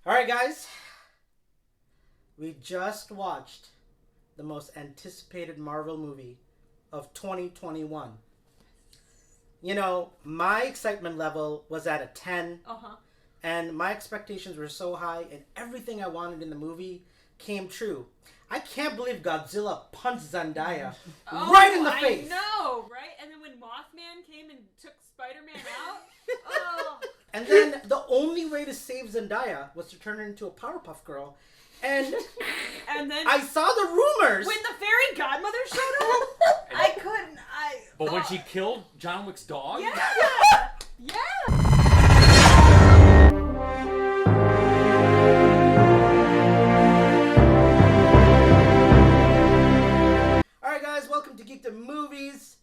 Alright guys, we just watched the most anticipated Marvel movie of 2021. You know, my excitement level was at a 10. And my expectations were so high, and everything I wanted in the movie came true. I can't believe Godzilla punched Zendaya right in the face. I know, right? And then when Mothman came and took Spider-Man out, oh. And then the only way to save Zendaya was to turn her into a Powerpuff Girl. And then I saw the rumors. When the fairy godmother showed up, I couldn't. But when she killed John Wick's dog? Yeah! Yeah! Alright guys, welcome to Geek the Movies.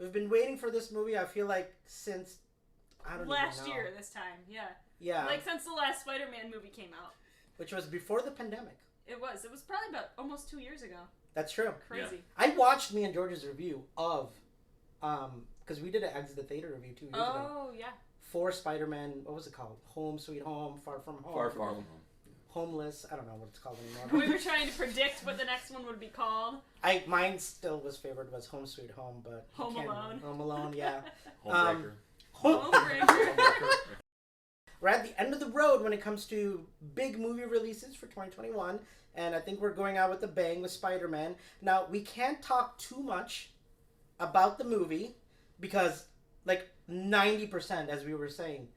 We've been waiting for this movie, I feel like, since, I don't last even know. year this time, yeah. Yeah. Like since the last Spider-Man movie came out. Which was before the pandemic. It was probably about almost 2 years ago. That's true. Crazy. Yeah. I watched me and George's review of, because we did an Exit the Theater review 2 years ago. Oh, yeah. For Spider-Man, what was it called? Home, Sweet Home, Far From Home. Far From Home. Homeless. I don't know what it's called anymore. We were trying to predict what the next one would be called. Mine still was favored was Home Sweet Home, but Home Alone. Home Alone, yeah. Homebreaker. Homebreaker. We're at the end of the road when it comes to big movie releases for 2021, and I think we're going out with a bang with Spider-Man. Now, we can't talk too much about the movie because, like, 90%, as we were saying,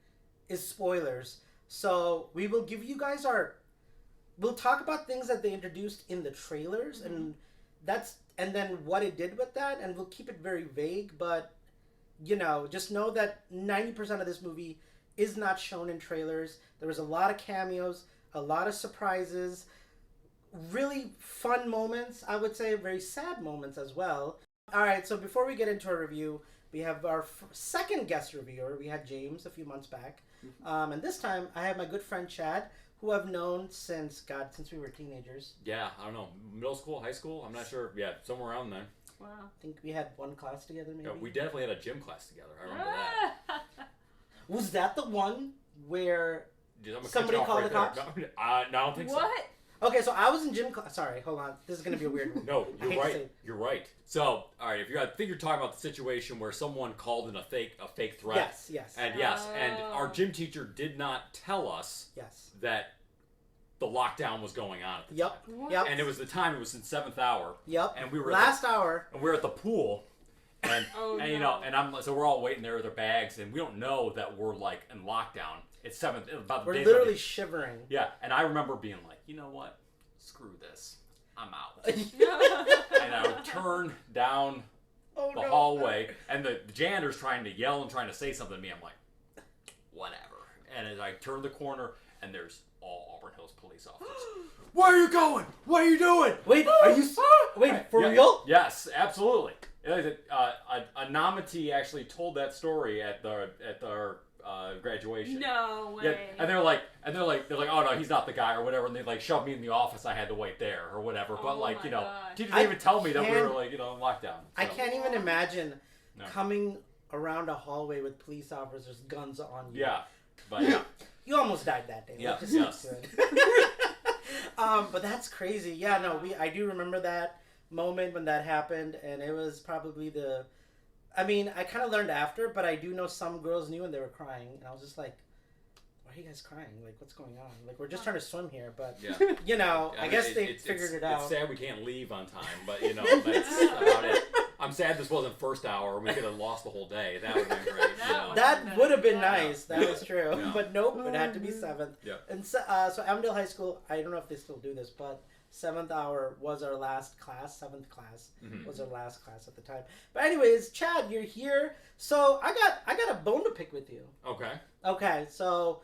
is spoilers. So we will give you guys we'll talk about things that they introduced in the trailers, and then what it did with that, and we'll keep it very vague, but, you know, just know that 90% of this movie is not shown in trailers. There was a lot of cameos, a lot of surprises, really fun moments, I would say, very sad moments as well. Alright, so before we get into our review, we have our second guest reviewer. We had James a few months back. And this time, I have my good friend Chad, who I've known since we were teenagers. Yeah, I don't know. Middle school, high school? I'm not sure. Yeah, somewhere around there. Wow. I think we had one class together, maybe. Yeah, we definitely had a gym class together. I remember that. Was that the one where Dude, somebody called the cops? No, I don't think so. What? Okay, so I was in gym class. Sorry, hold on. This is going to be a weird one. No, you're right. You're right. So, all right, I think you're talking about the situation where someone called in a fake threat. Yes. And and our gym teacher did not tell us that the lockdown was going on at the time. Yep. And it was in 7th hour. Yep. And we were last hour. And we were at the pool. And, you know, so we're all waiting there with our bags, and we don't know that we're like in lockdown. It's 7th, about the We're day literally shivering. Yeah, and I remember being like, you know what? Screw this. I'm out. And I would turn down the hallway, and the janitor's trying to yell and trying to say something to me. I'm like, whatever. And as I turn the corner, and there's all Auburn Hills police officers. Where are you going? What are you doing? Wait, are you... Wait, for real? Yes, absolutely. Anamati actually told that story at our graduation. No way. Yeah, and they're like, oh no, he's not the guy or whatever, and they like shoved me in the office. I had to wait there or whatever. But like, you know, teachers didn't even tell me that we were like, you know, in lockdown. So. I can't even imagine coming around a hallway with police officers, guns on you. Yeah, but yeah. You almost died that day. Yeah, yes. But that's crazy. Yeah, no, I do remember that moment when that happened, and it was probably I mean, I kind of learned after, but I do know some girls knew and they were crying, and I was just like, why are you guys crying? Like, what's going on? Like, we're just trying to swim here, but, you know, I guess they figured it out. It's sad we can't leave on time, but, you know, that's about it. I'm sad this wasn't first hour. We could have lost the whole day. That would have been great. You know? That would have been nice. That was true. Yeah. But nope, it had to be 7th. Yeah. And so Avondale High School, I don't know if they still do this, but 7th hour was our last class. 7th class was our last class at the time. But anyways, Chad, you're here. So I got a bone to pick with you. Okay. Okay, so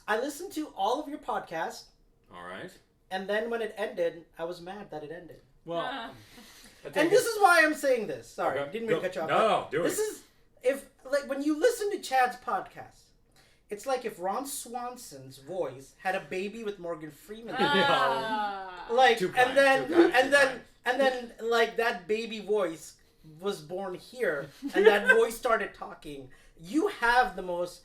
I listened to all of your podcasts. All right. And then when it ended, I was mad that it ended. Well... And this is why I'm saying this. Sorry, didn't mean to cut you off. No, do it. This is when you listen to Chad's podcast, it's like if Ron Swanson's voice had a baby with Morgan Freeman. Like, and then like that baby voice was born here, and that voice started talking. You have the most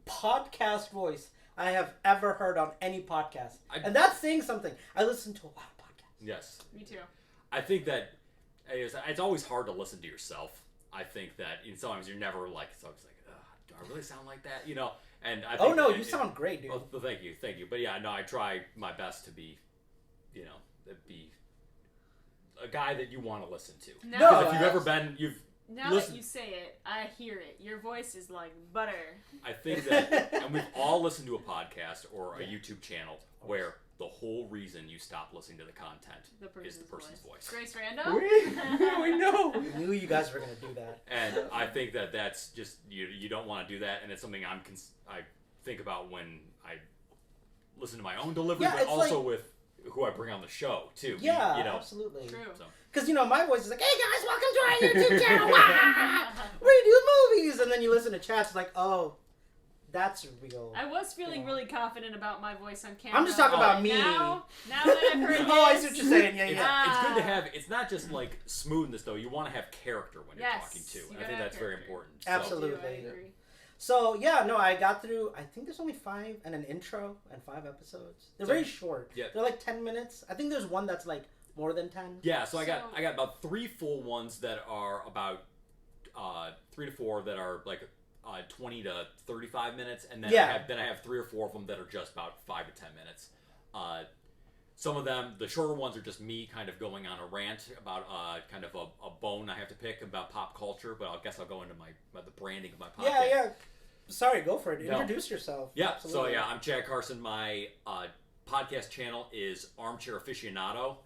podcast voice I have ever heard on any podcast. And that's saying something. I listen to a lot of podcasts. Yes. Me too. I think that it's always hard to listen to yourself. I think that sometimes you're never like, it's always like, do I really sound like that? And I think you sound great, dude. Well, thank you. But yeah, no, I try my best to be, be a guy that you want to listen to. Because if you've ever been, Now that you say it, I hear it. Your voice is like butter. I think that, and we've all listened to a podcast or a YouTube channel where the whole reason you stop listening to the content is the person's voice. Grace Randall? We know. We knew you guys were going to do that. And I think that that's just, you don't want to do that, and it's something I think about when I listen to my own delivery, but also with who I bring on the show, too. Yeah, absolutely. True. Because, my voice is like, hey guys, welcome to our YouTube channel. We do movies. And then you listen to chats, it's like, oh, that's real. I was feeling really confident about my voice on camera. I'm just talking about me. Now that I've heard this. I see what you're saying. Yeah. It's good to have, it's not just like smoothness, though. You want to have character when you're talking, too. I think that's very important. Absolutely. I agree. So, I got through, I think there's only 5 and an intro and 5 episodes. They're very short. Yeah. They're like 10 minutes. I think there's one that's like more than 10. Yeah, so I got about 3 full ones that are about 3 to 4 that are like 20 to 35 minutes, and then I have 3 or 4 of them that are just about 5 to 10 minutes. Some of them, the shorter ones, are just me kind of going on a rant about kind of a bone I have to pick about pop culture, but I guess I'll go into the branding of my podcast. Yeah. Sorry, go for it. Introduce yourself. Yeah, absolutely. So I'm Chad Carson. My podcast channel is Armchair Aficionado.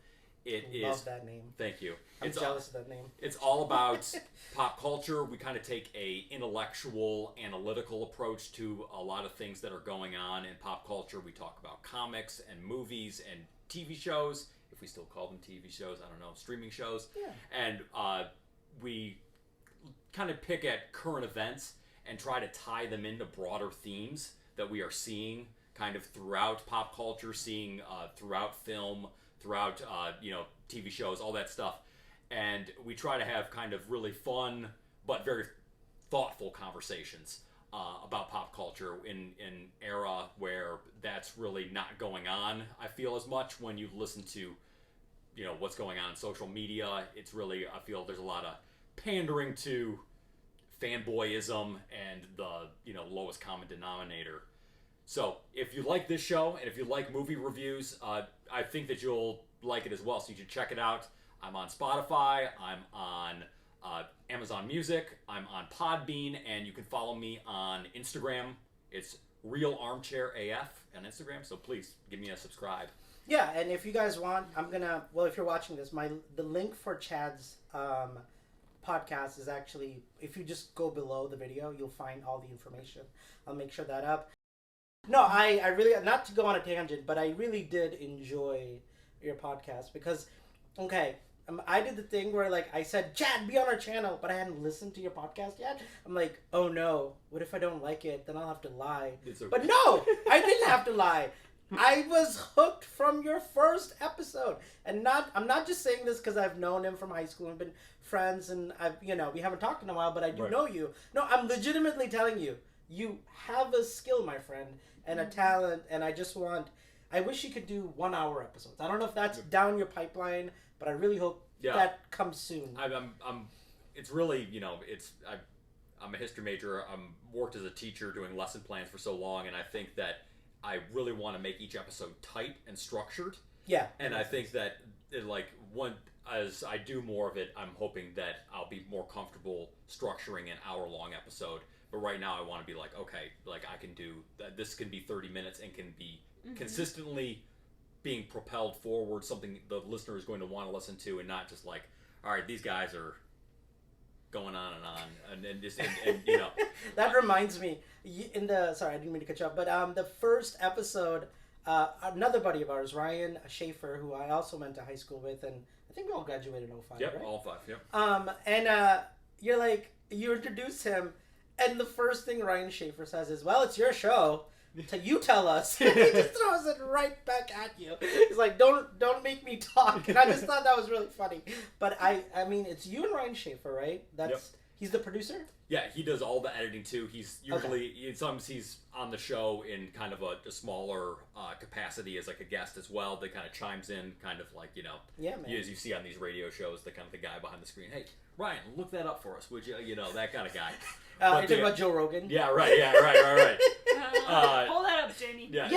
Love that name. Thank you. I'm jealous of that name. It's all about pop culture. We kind of take a intellectual, analytical approach to a lot of things that are going on in pop culture. We talk about comics and movies and TV shows, if we still call them TV shows, I don't know, streaming shows. Yeah. And we kind of pick at current events and try to tie them into broader themes that we are seeing kind of throughout pop culture, seeing throughout film, throughout TV shows, all that stuff. And we try to have kind of really fun but very thoughtful conversations about pop culture in an era where that's really not going on, I feel, as much. When you listen to what's going on in social media, it's really, I feel there's a lot of pandering to fanboyism and the lowest common denominator. So if you like this show and if you like movie reviews, I think that you'll like it as well, so you should check it out. I'm on Spotify, I'm on Amazon Music, I'm on Podbean, and you can follow me on Instagram. It's Real Armchair AF on Instagram, so please give me a subscribe. Yeah, and if you guys want, if you're watching this, the link for Chad's podcast is actually, if you just go below the video, you'll find all the information. I'll make sure that up. No, I really, not to go on a tangent, but I really did enjoy your podcast because, I did the thing where, I said, Chad, be on our channel, but I hadn't listened to your podcast yet. I'm like, oh no, what if I don't like it? Then I'll have to lie. Okay. But no, I didn't have to lie. I was hooked from your first episode. And I'm not just saying this because I've known him from high school and been friends, and we haven't talked in a while, but I do know you. No, I'm legitimately telling you, you have a skill, my friend, and a talent, and I wish you could do 1-hour episodes. I don't know if that's down your pipeline, but I really hope that comes soon. It's really, I'm a history major. I'm worked as a teacher doing lesson plans for so long, and I think that I really want to make each episode tight and structured. Yeah. And I think that, as I do more of it, I'm hoping that I'll be more comfortable structuring an hour-long episode. But right now, I want to be I can do that. This can be 30 minutes and can be consistently being propelled forward, something the listener is going to want to listen to, and not just all right, these guys are going on and just That reminds me, sorry, I didn't mean to cut you off, but the first episode, another buddy of ours, Ryan Schaefer, who I also went to high school with, and I think we all graduated in 05, Yep, right? all 5, yep. And you introduce him, and the first thing Ryan Schaefer says is, well, it's your show. You tell us. He just throws it right back at you. He's like, don't make me talk. And I just thought that was really funny. But I mean, it's you and Ryan Schaefer, right? He's the producer? Yeah, he does all the editing too. He's usually sometimes he's on the show in kind of a smaller capacity as like a guest as well. That kind of chimes in, kind of like Yeah, man. as you see on these radio shows, the kind of the guy behind the screen. Hey, Ryan, look that up for us, would you? That kind of guy. You're talking about Joe Rogan? Yeah, right. Yeah, right. Pull that up, Jamie. Yeah.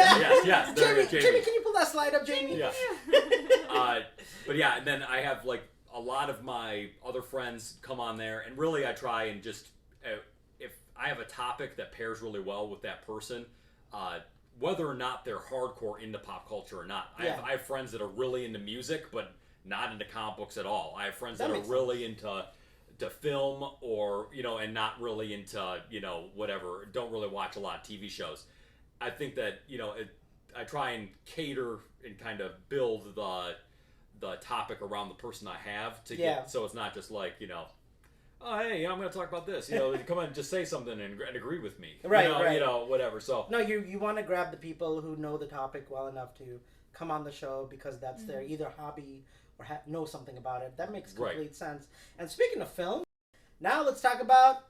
Jamie, can you pull that slide up, Jamie? Yeah. But yeah, and then I have like a lot of my other friends come on there, and really I try and just if I have a topic that pairs really well with that person, whether or not they're hardcore into pop culture or not. I have friends that are really into music, but not into comic books at all. I have friends that are really into film or and not really into whatever, don't really watch a lot of TV shows. I think that I try and cater and kind of build the topic around the person I have to get, so it's not just like oh hey, I'm going to talk about this, come on and just say something and agree with me, right. Whatever. So no, you want to grab the people who know the topic well enough to come on the show because that's their either hobby or know something about it. That makes complete sense. And speaking of film, now let's talk about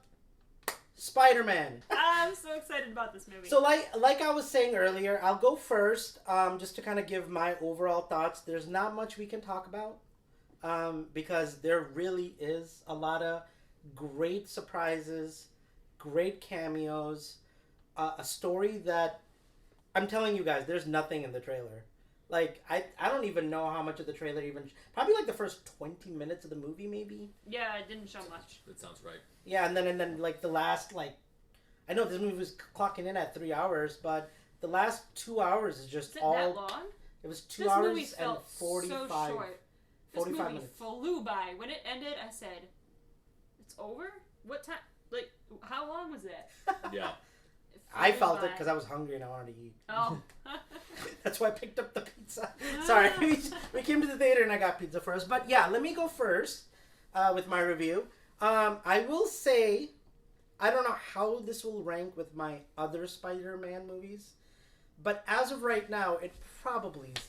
Spider-Man. I'm so excited about this movie. So like I was saying earlier, I'll go first just to kind of give my overall thoughts. There's not much we can talk about because there really is a lot of great surprises, great cameos, a story that I'm telling you guys, there's nothing in the trailer. Like, I don't even know how much of the trailer probably like the first 20 minutes of the movie, maybe. Yeah, it didn't show much. that sounds right. Yeah, and then like the last, I know this movie was clocking in at 3 hours, but the last 2 hours is just Is it that long? It was 2 hours and 45. So short. This 45 movie minutes. flew by. When it ended, I said, "It's over." What time? Like, how long was it? Yeah. I felt it because I was hungry and I wanted to eat. Oh. That's why I picked up the pizza. Sorry, we came to the theater and I got pizza first. But yeah, let me go first with my review. I will say, I don't know how this will rank with my other Spider-Man movies, but as of right now, it probably is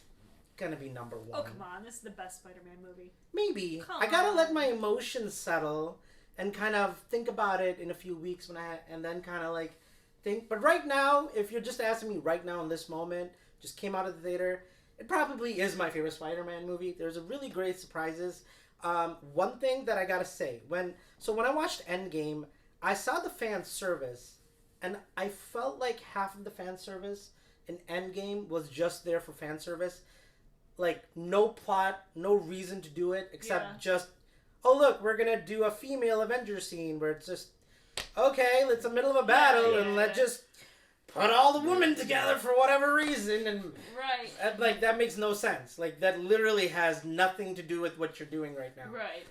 gonna be number one. Oh, come on. This is the best Spider-Man movie. Maybe. Come I gotta on. let my emotions settle and kind of think about it in a few weeks and then kind of like think. But right now, if you're just asking me right now in this moment, just came out of the theater, it probably is my favorite Spider-Man movie. There's a really great surprises. One thing that I gotta say, when I watched Endgame, I saw the fan service, and I felt like half of the fan service in Endgame was just there for fan service. Like, no plot, no reason to do it, except just, oh look, we're gonna do a female Avengers scene where it's just, okay, it's the middle of a battle, and let's just put all the women together for whatever reason, and like that makes no sense. Like, that literally has nothing to do with what you're doing right now. Right.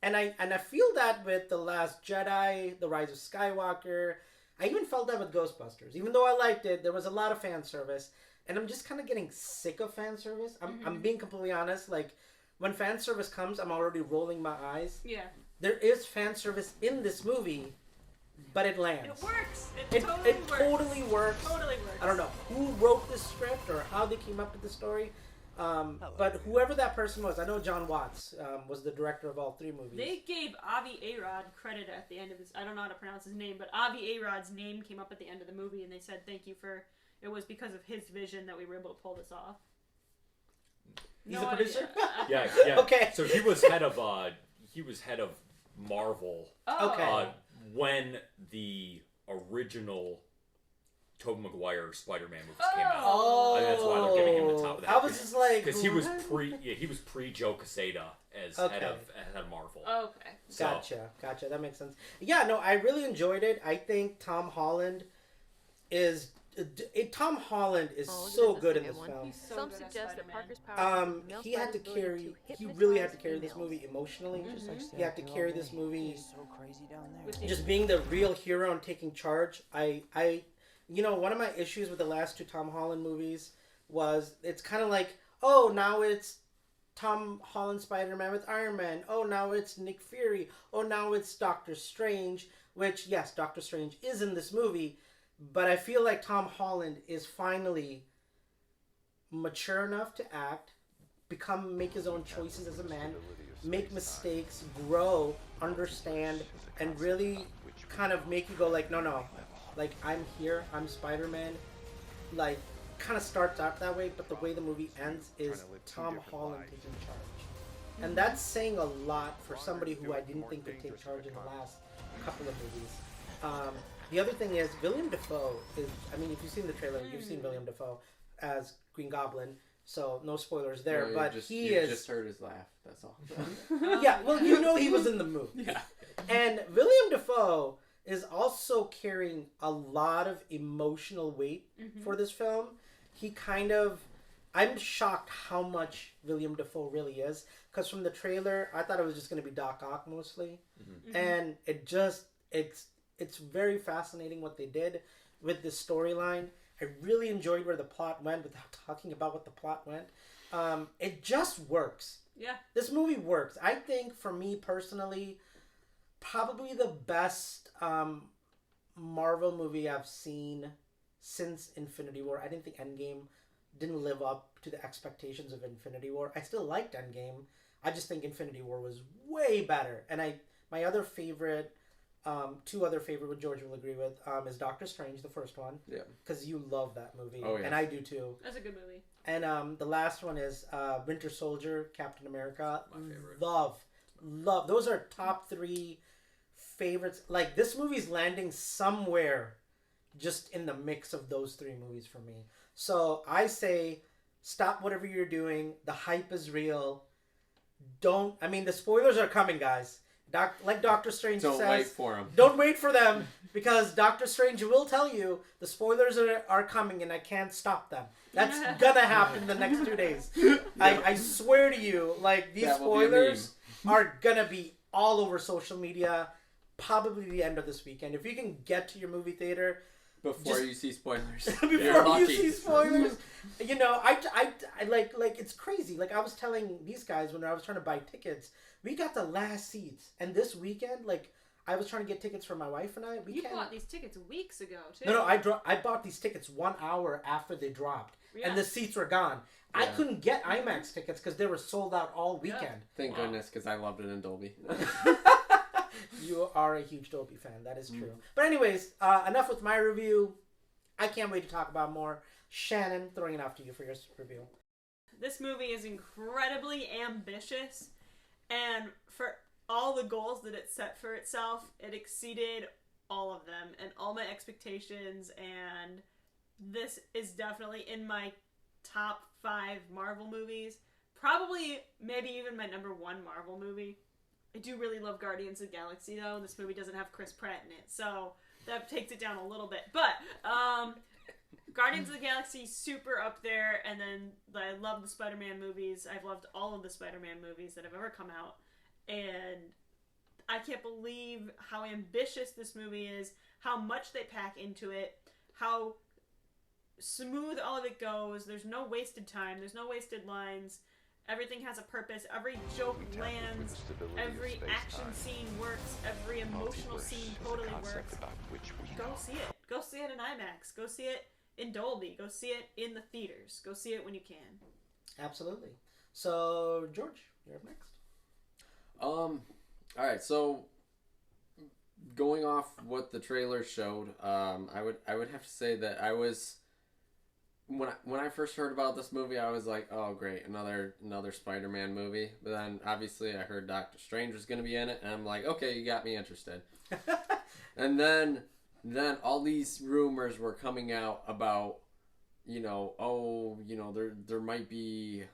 And I feel that with The Last Jedi, The Rise of Skywalker. I even felt that with Ghostbusters. Even though I liked it, there was a lot of fan service, and I'm just kind of getting sick of fan service. I'm being completely honest. Like, when fan service comes, I'm already rolling my eyes. Yeah. There is fan service in this movie, but it lands. It works. It totally works. Totally works. I don't know who wrote this script or how they came up with the story, but whoever that person was, I know John Watts was the director of all three movies. They gave Avi Arad credit at the end of this. I don't know how to pronounce his name, but Avi Arad's name came up at the end of the movie, and they said thank you for. It was because of his vision that we were able to pull this off. He's a producer. Yeah. Okay. So he was head of Marvel. Oh. Okay. When the original Tobey Maguire Spider-Man movies came out. Oh. And that's why they're giving him the top of that. I was just like, because he was pre Joe Quesada as head of Marvel. Okay. So, Gotcha. That makes sense. Yeah, no, I really enjoyed it. I think Tom Holland is so good in this film. He's so Some good at suggest that Spider-Man. Parker's power He really had to carry this movie emotionally. He had to carry this movie so crazy down there. just being the real hero and taking charge. One of my issues with the last two Tom Holland movies was it's kind of like, oh, now it's Tom Holland Spider-Man with Iron Man. Oh, now it's Nick Fury. Oh, now it's Doctor Strange, which, yes, Doctor Strange is in this movie, but I feel like Tom Holland is finally mature enough to act, make his own choices as a man, make mistakes, grow, understand, and really kind of make you go like, no, like I'm here, I'm Spider-Man. Like kind of starts out that way, but the way the movie ends is Tom Holland taking charge, and that's saying a lot for somebody who I didn't think could take charge in the last couple of movies. The other thing is William Dafoe is. I mean, if you've seen the trailer, you've seen William Dafoe as Green Goblin. So no spoilers there, No, but you just heard his laugh. That's all. Yeah, well, you know he was in the movie. Yeah. And William Dafoe is also carrying a lot of emotional weight for this film. He kind of... I'm shocked how much William Dafoe really is. Because from the trailer, I thought it was just going to be Doc Ock mostly. And it's very fascinating what they did with this storyline. I really enjoyed where the plot went without talking about what the plot went. It just works. Yeah. This movie works. I think, for me personally, probably the best Marvel movie I've seen since Infinity War. I didn't think Endgame didn't live up to the expectations of Infinity War. I still liked Endgame. I just think Infinity War was way better. And my other favorite... two other favorite, which George will agree with, is Doctor Strange, the first one. Yeah. Because you love that movie. Oh, yeah. And I do too. That's a good movie. And the last one is Winter Soldier, Captain America. My favorite. Love. Those are top 3 favorites. Like, this movie's landing somewhere just in the mix of those 3 movies for me. So I say, stop whatever you're doing. The hype is real. The spoilers are coming, guys. Like Doctor Strange says, don't wait for them. Don't wait for them, because Doctor Strange will tell you the spoilers are coming and I can't stop them. That's gonna happen the next 2 days. I swear to you, like, these spoilers are gonna be all over social media probably the end of this weekend. If you can get to your movie theater before you see spoilers. Before you see spoilers. I like it's crazy. Like, I was telling these guys when I was trying to buy tickets, we got the last seats, and this weekend, like, I was trying to get tickets for my wife and I. You bought these tickets weeks ago, too. No, I bought these tickets 1 hour after they dropped, and the seats were gone. Yeah. I couldn't get IMAX tickets because they were sold out all weekend. Yeah. Thank goodness, because I loved it in Dolby. You are a huge Dolby fan. That is true. But anyways, enough with my review. I can't wait to talk about more. Shannon, throwing it off to you for your review. This movie is incredibly ambitious, and for all the goals that it set for itself, it exceeded all of them and all my expectations, and this is definitely in my top 5 Marvel movies. Probably, maybe even my number 1 Marvel movie. I do really love Guardians of the Galaxy, though, and this movie doesn't have Chris Pratt in it, so that takes it down a little bit. But, Guardians of the Galaxy, super up there, and then I love the Spider-Man movies. I've loved all of the Spider-Man movies that have ever come out, and I can't believe how ambitious this movie is, how much they pack into it, how smooth all of it goes. There's no wasted time, there's no wasted lines. Everything has a purpose. Every joke lands. Every action scene works. Every emotional scene totally works. Go see it. Go see it in IMAX. Go see it in Dolby. Go see it in the theaters. Go see it when you can. Absolutely. So, George, you're up next. All right. So, going off what the trailer showed, I would have to say that I was. When I first heard about this movie, I was like, oh, great, another Spider-Man movie. But then, obviously, I heard Doctor Strange was going to be in it, and I'm like, okay, you got me interested. And then all these rumors were coming out about, there might be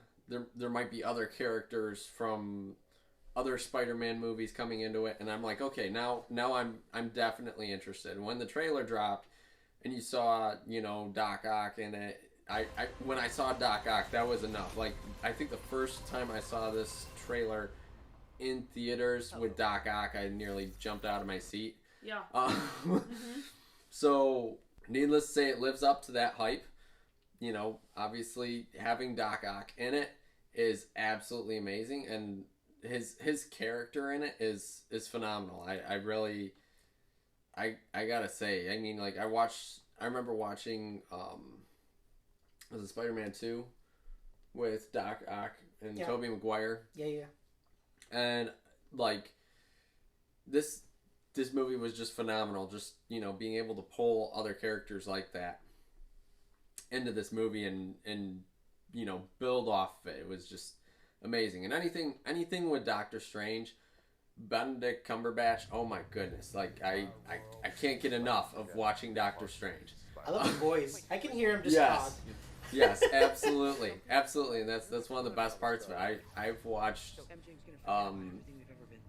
other characters from other Spider-Man movies coming into it, and I'm like, okay, now I'm definitely interested. When the trailer dropped, and you saw, Doc Ock in it, when I saw Doc Ock, that was enough. Like, I think the first time I saw this trailer in theaters with Doc Ock, I nearly jumped out of my seat. Yeah. So, needless to say, it lives up to that hype. Obviously, having Doc Ock in it is absolutely amazing, and his character in it is phenomenal. I gotta say, I mean, like, I remember watching, was it Spider-Man 2? with Doc Ock and Yeah. Tobey Maguire. Yeah. And like this movie was just phenomenal. Just, you know, being able to pull other characters like that into this movie and you know, build off of it. It was just amazing. And anything with Doctor Strange, Benedict Cumberbatch, oh my goodness. Like I can't get enough of watching Doctor Strange. I love his voice. I can hear him just Yes. talk. Yes, absolutely. Absolutely. And that's one of the best parts of it. I've watched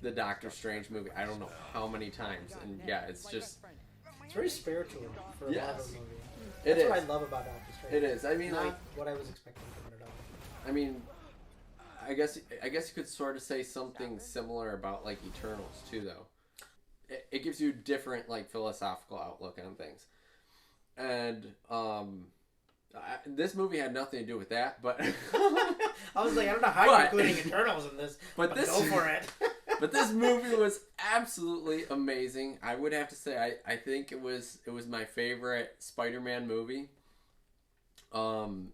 the Doctor Strange movie I don't know how many times, and yeah, it's very spiritual for a Marvel movie. It That's is. what I love about Doctor Strange. It is. I mean, not like, what I was expecting from it at all. I mean, I guess you could sort of say something similar about like Eternals too, though. It gives you a different like philosophical outlook on things, and this movie had nothing to do with that, but I was like, I don't know how you're including Eternals in this, but go for it. But this movie was absolutely amazing. I would have to say, I think it was my favorite Spider-Man movie. Tom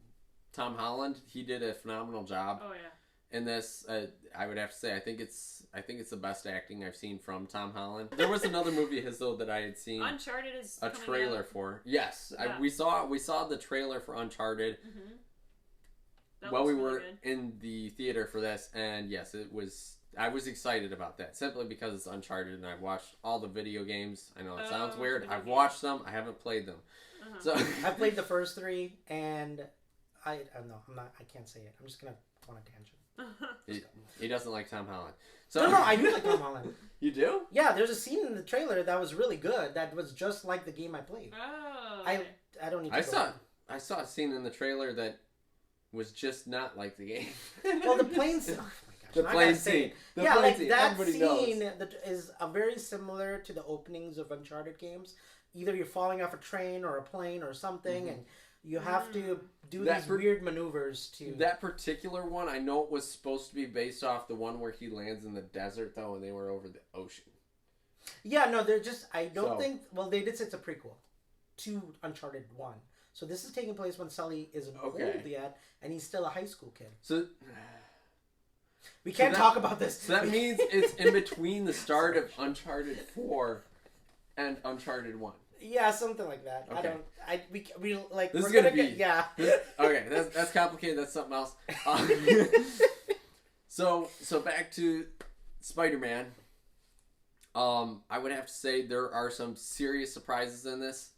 Holland, he did a phenomenal job. Oh yeah. In this, I would have to say, I think it's the best acting I've seen from Tom Holland. There was another movie of his though that I had seen Uncharted is a trailer out. for. Yes, Yeah. we saw the trailer for Uncharted Mm-hmm. while we really were good. in the theater for this, and yes, it was. I was excited about that simply because it's Uncharted, and I've watched all the video games. I know it sounds weird. video I've games. watched them. I haven't played them. So I played the first three, and I don't know. I can't say it. I'm just gonna go on a tangent. he doesn't like Tom Holland. So No, I do like Tom Holland. You do? Yeah, there's a scene in the trailer that was really good. That was just like the game I played. Oh. I don't need to. I saw a scene in the trailer that was just not like the game. Well, the plane scene. Oh The plane scene. The yeah, plane like scene. that Everybody scene knows. that is very similar to the openings of Uncharted games. Either you're falling off a train or a plane or something, and you have to do these weird maneuvers to. That particular one, I know it was supposed to be based off the one where he lands in the desert, though, and they were over the ocean. Yeah, no, they're just. I don't think. Well, they did say it's a prequel to Uncharted 1. So this is taking place when Sully isn't old yet, and he's still a high school kid. So we can't talk about this. So that means it's in between the start of Uncharted 4 and Uncharted 1. Yeah, something like that. Okay. We like. This we're is gonna gonna be yeah. Okay, that's complicated. That's something else. So back to Spider-Man. I would have to say there are some serious surprises in this.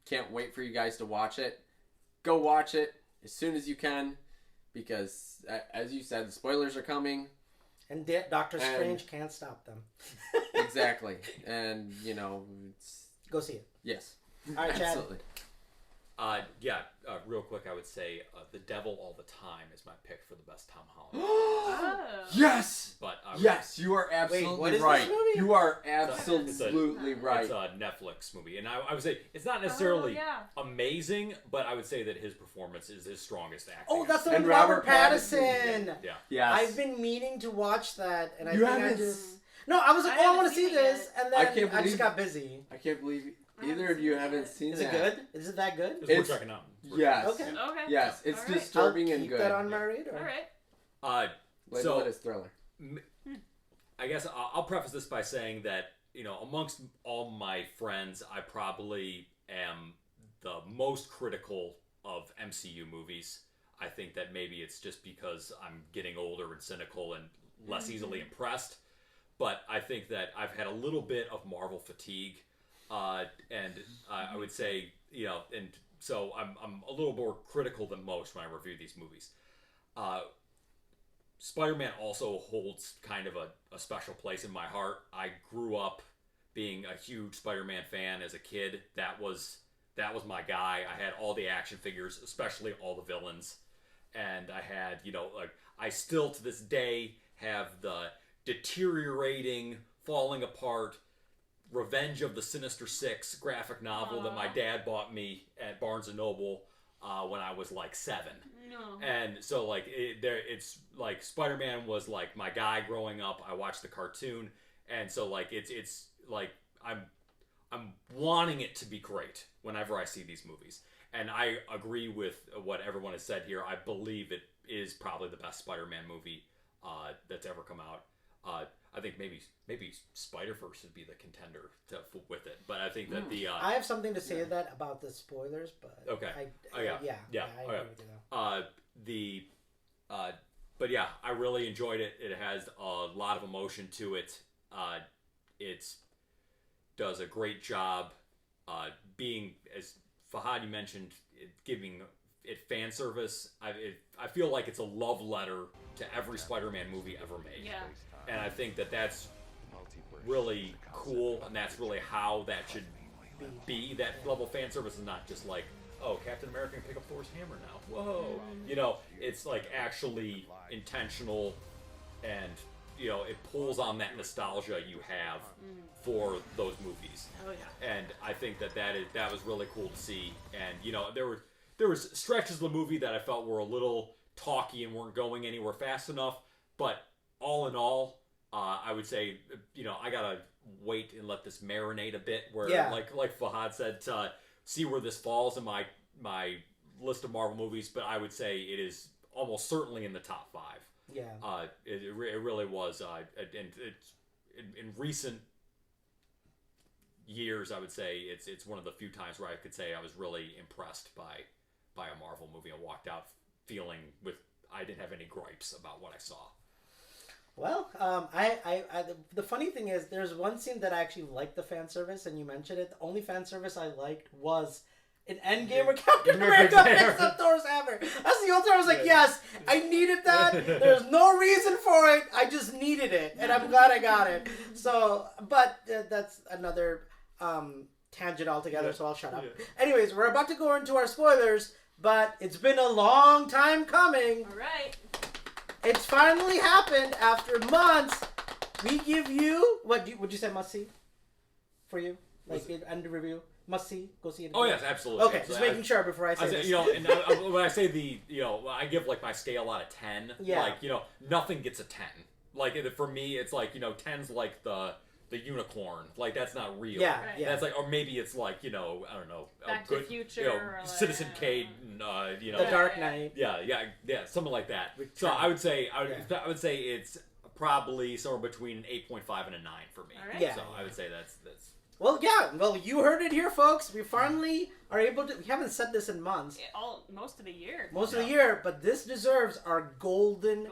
Can't wait for you guys to watch it. Go watch it as soon as you can, because as you said, the spoilers are coming. And Doctor Strange can't stop them. Exactly, and go see it. Yes. All right, Chad. Absolutely. Real quick, I would say The Devil All the Time is my pick for the best Tom Holland. Oh. Yes! But yes, you are absolutely what is right. this movie? You are absolutely right. It's a Netflix movie. And I would say it's not necessarily amazing, but I would say that his performance is his strongest acting. Oh, that's the one And with Robert Robert Pattinson. Yeah. Yes. I've been meaning to watch that, and I You think I haven't just... No, I was like, I want to see this, and then can't I just believe- got busy. I can't believe either of you haven't seen Is that. it good? Is it that good? We're checking out. Yes. Okay. Okay. Yes, it's All right. disturbing I'll and keep good. that on my radar. All right. Label it as thriller. I guess I'll preface this by saying that, amongst all my friends, I probably am the most critical of MCU movies. I think that maybe it's just because I'm getting older and cynical and less easily impressed. But I think that I've had a little bit of Marvel fatigue. And I would say, and so I'm a little more critical than most when I review these movies. Spider-Man also holds kind of a special place in my heart. I grew up being a huge Spider-Man fan as a kid. That was my guy. I had all the action figures, especially all the villains. And I had, I still to this day have the deteriorating, falling apart Revenge of the Sinister Six graphic novel that my dad bought me at Barnes & Noble when I was like 7. No. And so it's like Spider-Man was like my guy growing up. I watched the cartoon, and so like it's like I'm wanting it to be great whenever I see these movies. and I agree with what everyone has said here. I believe it is probably the best Spider-Man movie that's ever come out. I think maybe Spider-Verse would be the contender with it, but I think that I have something to say about the spoilers, but okay, I agree with you though. But yeah, I really enjoyed it. It has a lot of emotion to it. It does a great job being, as Fahad you mentioned, giving it fan service. I feel like it's a love letter to every Spider-Man movie ever made. Yeah. And I think that that's really cool, and that's really how that should be. That level of fan service is not just like, oh, Captain America can pick up Thor's hammer now. Whoa. You know, it's like actually intentional, and, you know, it pulls on that nostalgia you have for those movies. Oh, yeah. And I think that was really cool to see. And, you know, there was stretches of the movie that I felt were a little talky and weren't going anywhere fast enough, but all in all, I would say, you know, I gotta wait and let this marinate a bit. Where, like Fahad said, see where this falls in my list of Marvel movies. But I would say it is almost certainly in the top 5. Yeah. It really was. And in recent years, I would say it's one of the few times where I could say I was really impressed by a Marvel movie and walked out feeling I didn't have any gripes about what I saw. Well, the funny thing is, there's one scene that I actually liked the fan service, and you mentioned it. The only fan service I liked was in Endgame where Captain America picks up Thor's hammer. That's the only time I was like, yes, I needed that. There's no reason for it. I just needed it, and I'm glad I got it. So, but that's another tangent altogether, so I'll shut up. Yeah. Anyways, we're about to go into our spoilers, but it's been a long time coming. All right. It's finally happened after months. We give you would you say must see for you, like end review must see, go see it. Oh yes, absolutely. Okay, just making sure before I say this. You know, and when I say I give like my scale out of 10. Yeah. Like, you know, nothing gets a 10. Like for me, it's like, you know, 10's like the unicorn. Like, that's not real. Yeah, right. yeah. That's like, or maybe it's like, you know, I don't know, Back to the Future, you know, or like, Citizen Kane, you know, The Dark Knight. Yeah, something like that. So I would say it's probably somewhere between an 8.5 and a 9 for me. All right. Yeah. So I would say that's. Well, yeah. Well, you heard it here, folks. We finally are able to. We haven't said this in months. Most of the year. Most of the year, but this deserves our golden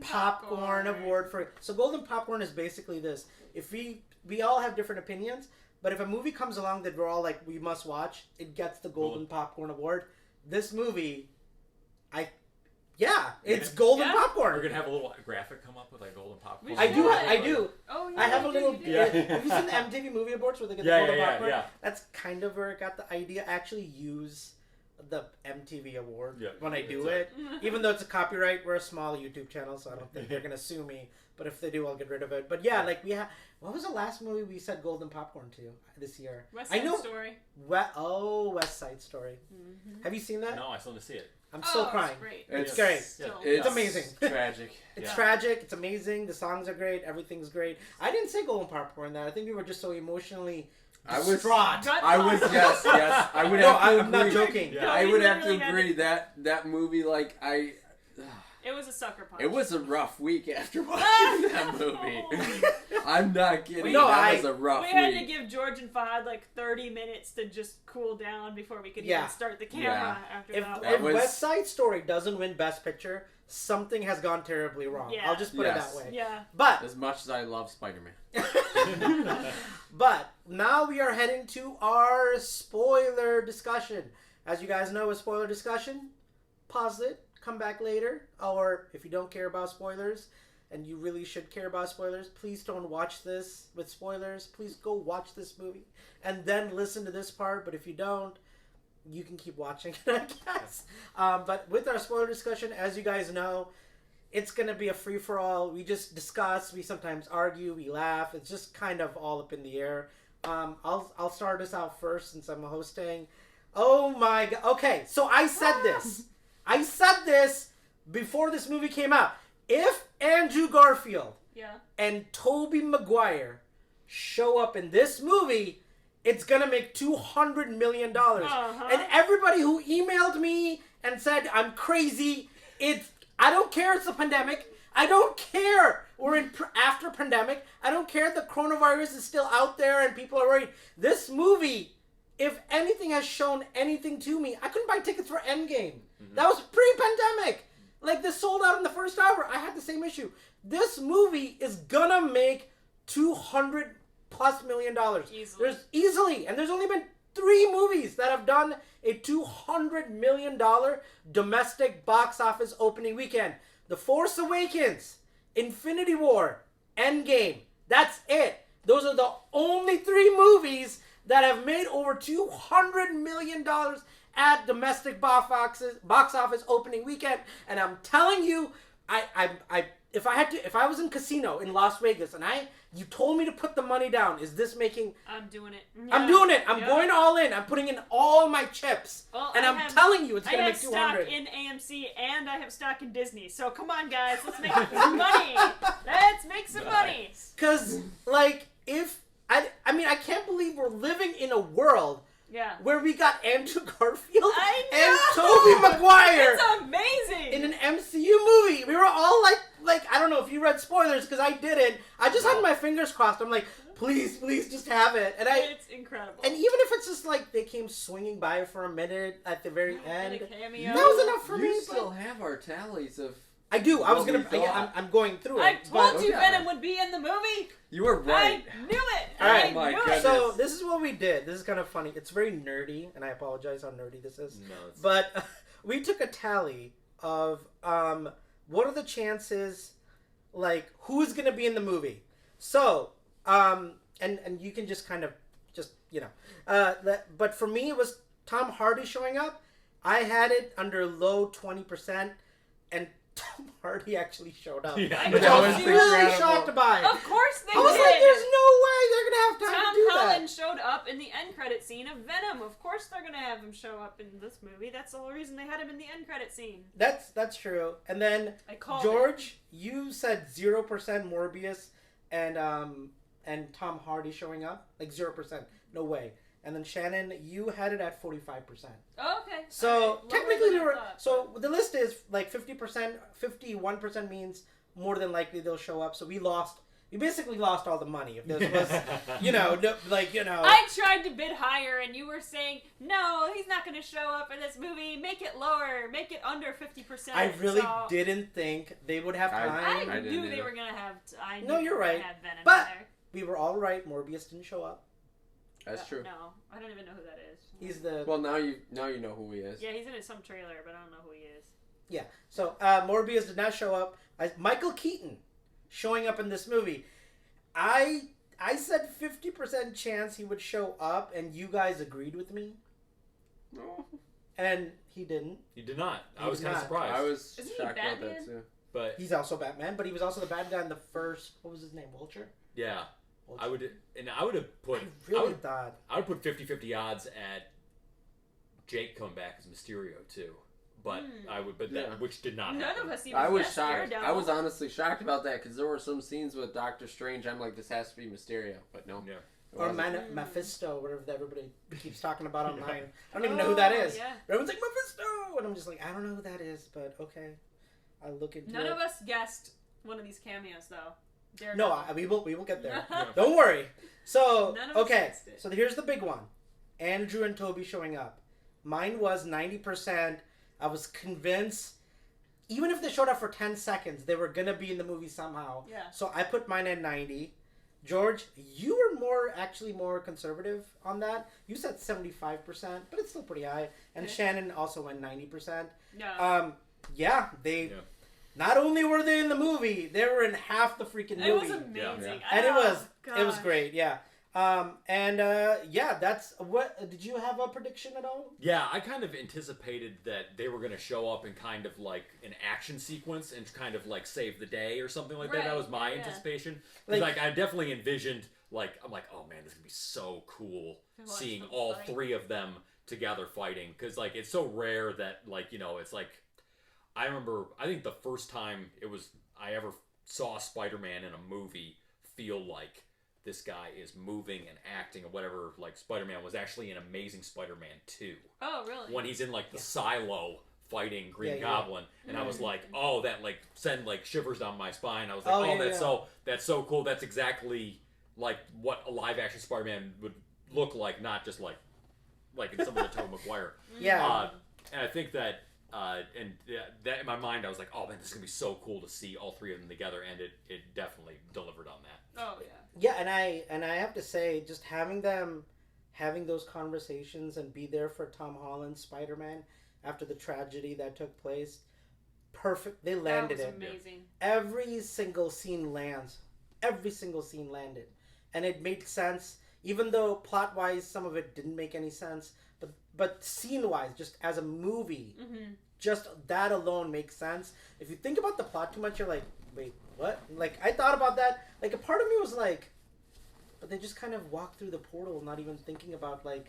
popcorn award for. So, golden popcorn is basically this. If we all have different opinions, but if a movie comes along that we're all like, we must watch, it gets the golden popcorn award. This movie, it's golden popcorn. We're gonna have a little graphic come up with like golden popcorn. I do. Oh yeah. I have a little. Have you seen the MTV Movie Awards where they get the golden popcorn? Yeah. That's kind of where I got the idea. I actually use the MTV award when I do it, even though it's a copyright. We're a small YouTube channel, so I don't think they're gonna sue me. But if they do, I'll get rid of it. But yeah, like we have. What was the last movie we said golden popcorn to this year? West Side Story. West Side Story. Mm-hmm. Have you seen that? No, I still need to see it. I'm still crying. It's great. It's amazing. Tragic. It's tragic. It's amazing. The songs are great. Everything's great. I didn't say golden popcorn. That I think we were just so emotionally distraught. I would yes. I would have to agree. I'm not joking. Yeah. I would have to agree that movie. Like it was a sucker punch. It was a rough week after watching that movie. I'm not kidding. That was a rough week. We had to give George and Fahad like 30 minutes to just cool down before we could even start the camera after that. If West Side Story doesn't win Best Picture, something has gone terribly wrong. Yeah. I'll just put it that way. Yeah. But as much as I love Spider-Man. But now we are heading to our spoiler discussion. As you guys know, a spoiler discussion, pause it, come back later. Or if you don't care about spoilers, and you really should care about spoilers, please don't watch this with spoilers. Please go watch this movie and then listen to this part. But if you don't, you can keep watching it, I guess. But with our spoiler discussion, as you guys know, it's going to be a free-for-all. We just discuss. We sometimes argue. We laugh. It's just kind of all up in the air. I'll start us out first since I'm hosting. Oh my God. Okay, so I said this. I said this before this movie came out. If Andrew Garfield and Tobey Maguire show up in this movie, it's gonna make $200 million. Uh-huh. And everybody who emailed me and said I'm crazy, I don't care. It's a pandemic. I don't care. We're in after pandemic. I don't care. The coronavirus is still out there and people are worried. This movie, if anything has shown anything to me, I couldn't buy tickets for Endgame. Mm-hmm. That was pre-pandemic. Like, this sold out in the first hour. I had the same issue. This movie is gonna make $200+ million. Easily. And there's only been 3 movies that have done a $200 million domestic box office opening weekend. The Force Awakens, Infinity War, Endgame. That's it. Those are the only 3 movies that have made over $200 million at domestic box office opening weekend. And I'm telling you, if I was in casino in Las Vegas and you told me to put the money down, is this making... I'm doing it. Yeah. I'm doing it. I'm going all in. I'm putting in all my chips. Well, and I'm telling you, it's going to make 200. I have stock in AMC and I have stock in Disney. So come on, guys. Let's make some money. Let's make some money. Because, like, I can't believe we're living in a world where we got Andrew Garfield and Tobey Maguire. It's amazing. In an MCU movie. We were all like, I don't know if you read spoilers because I didn't. I just had my fingers crossed. I'm like, please just have it. And it's incredible. And even if it's just like they came swinging by for a minute at the very end, a cameo. that was enough for me. You still have our tallies of... I do. I was gonna. I'm going through it. I told you Venom would be in the movie. You were right. I knew it. All right. My goodness. So this is what we did. This is kind of funny. It's very nerdy, and I apologize how nerdy this is. No, but we took a tally of what are the chances, like who's gonna be in the movie. So and you can just kind of but for me it was Tom Hardy showing up. I had it under low 20%, and Tom Hardy actually showed up. Yeah, which I was really shocked by. Of course they did. I was like, there's no way they're going to have time to do that. Tom Hollands showed up in the end credit scene of Venom. Of course they're going to have him show up in this movie. That's the whole reason they had him in the end credit scene. That's true. And then, George, you said 0% Morbius and Tom Hardy showing up. Like 0%. No way. And then Shannon, you had it at 45%. Oh, okay. So technically we were. So the list is like 50%. 51% means more than likely they'll show up. So we basically lost all the money. If this was, I tried to bid higher, and you were saying no, he's not going to show up in this movie. Make it lower. Make it under 50%. I really didn't think they would have time. I knew they were going to have. No, you're right. Venom but we were all right. Morbius didn't show up. That's true. No, I don't even know who that is. He's the... Well, now you know who he is. Yeah, he's in some trailer, but I don't know who he is. Yeah, so Morbius did not show up. Michael Keaton showing up in this movie. I said 50% chance he would show up, and you guys agreed with me. No. And he didn't. He did not. I was kind of surprised. I was shocked about that too. But he's also Batman, but he was also the bad guy in the first... What was his name? Vulture? Yeah. I would have put... I would put 50-50 odds at Jake coming back as Mysterio too. But which did not happen. None of us even I was shocked. Daredevil. I was honestly shocked about that because there were some scenes with Doctor Strange. I'm like, this has to be Mysterio, but no. Yeah. Or Mephisto, whatever everybody keeps talking about online. I don't even know who that is. Yeah. Everyone's like, Mephisto! And I'm just like, I don't know who that is, but okay. I'll look into it. None of us guessed one of these cameos, though. No, we will get there. Don't worry. So, okay. So here's the big one. Andrew and Tobey showing up. Mine was 90%. I was convinced, even if they showed up for 10 seconds, they were going to be in the movie somehow. Yeah. So I put mine at 90. George, you were actually more conservative on that. You said 75%, but it's still pretty high. And Shannon also went 90%. Yeah. Not only were they in the movie, they were in half the freaking movie. It was amazing. Yeah. And it was great, yeah. That's what. Did you have a prediction at all? Yeah, I kind of anticipated that they were going to show up in kind of like an action sequence and kind of like save the day or something like that. That was my anticipation. Like I definitely envisioned I'm like, oh man, this is going to be so cool seeing all 3 of them together fighting, because like it's so rare that it's like. I remember, I think the first time I ever saw Spider-Man in a movie feel like this guy is moving and acting and whatever, like Spider-Man was actually in Amazing Spider-Man 2. Oh, really? When he's in like the silo fighting Green Goblin, and I was like, oh, that like send like shivers down my spine. I was like, that's so cool. That's exactly like what a live action Spider-Man would look like, not just like in some of the Tobey Maguire. Yeah. And I think that that in my mind I was like, oh man, this is gonna be so cool to see all three of them together, and it definitely delivered on that. Oh yeah. Yeah, and I have to say, just having those conversations and be there for Tom Holland's Spider-Man after the tragedy that took place, perfect. They landed it. That was amazing. Every single scene lands. Every single scene landed, and it made sense. Even though plot-wise some of it didn't make any sense, but scene-wise, just as a movie, just that alone makes sense. If you think about the plot too much, you're like, wait, what? Like, I thought about that. Like, a part of me was like, but they just kind of walk through the portal, not even thinking about, like,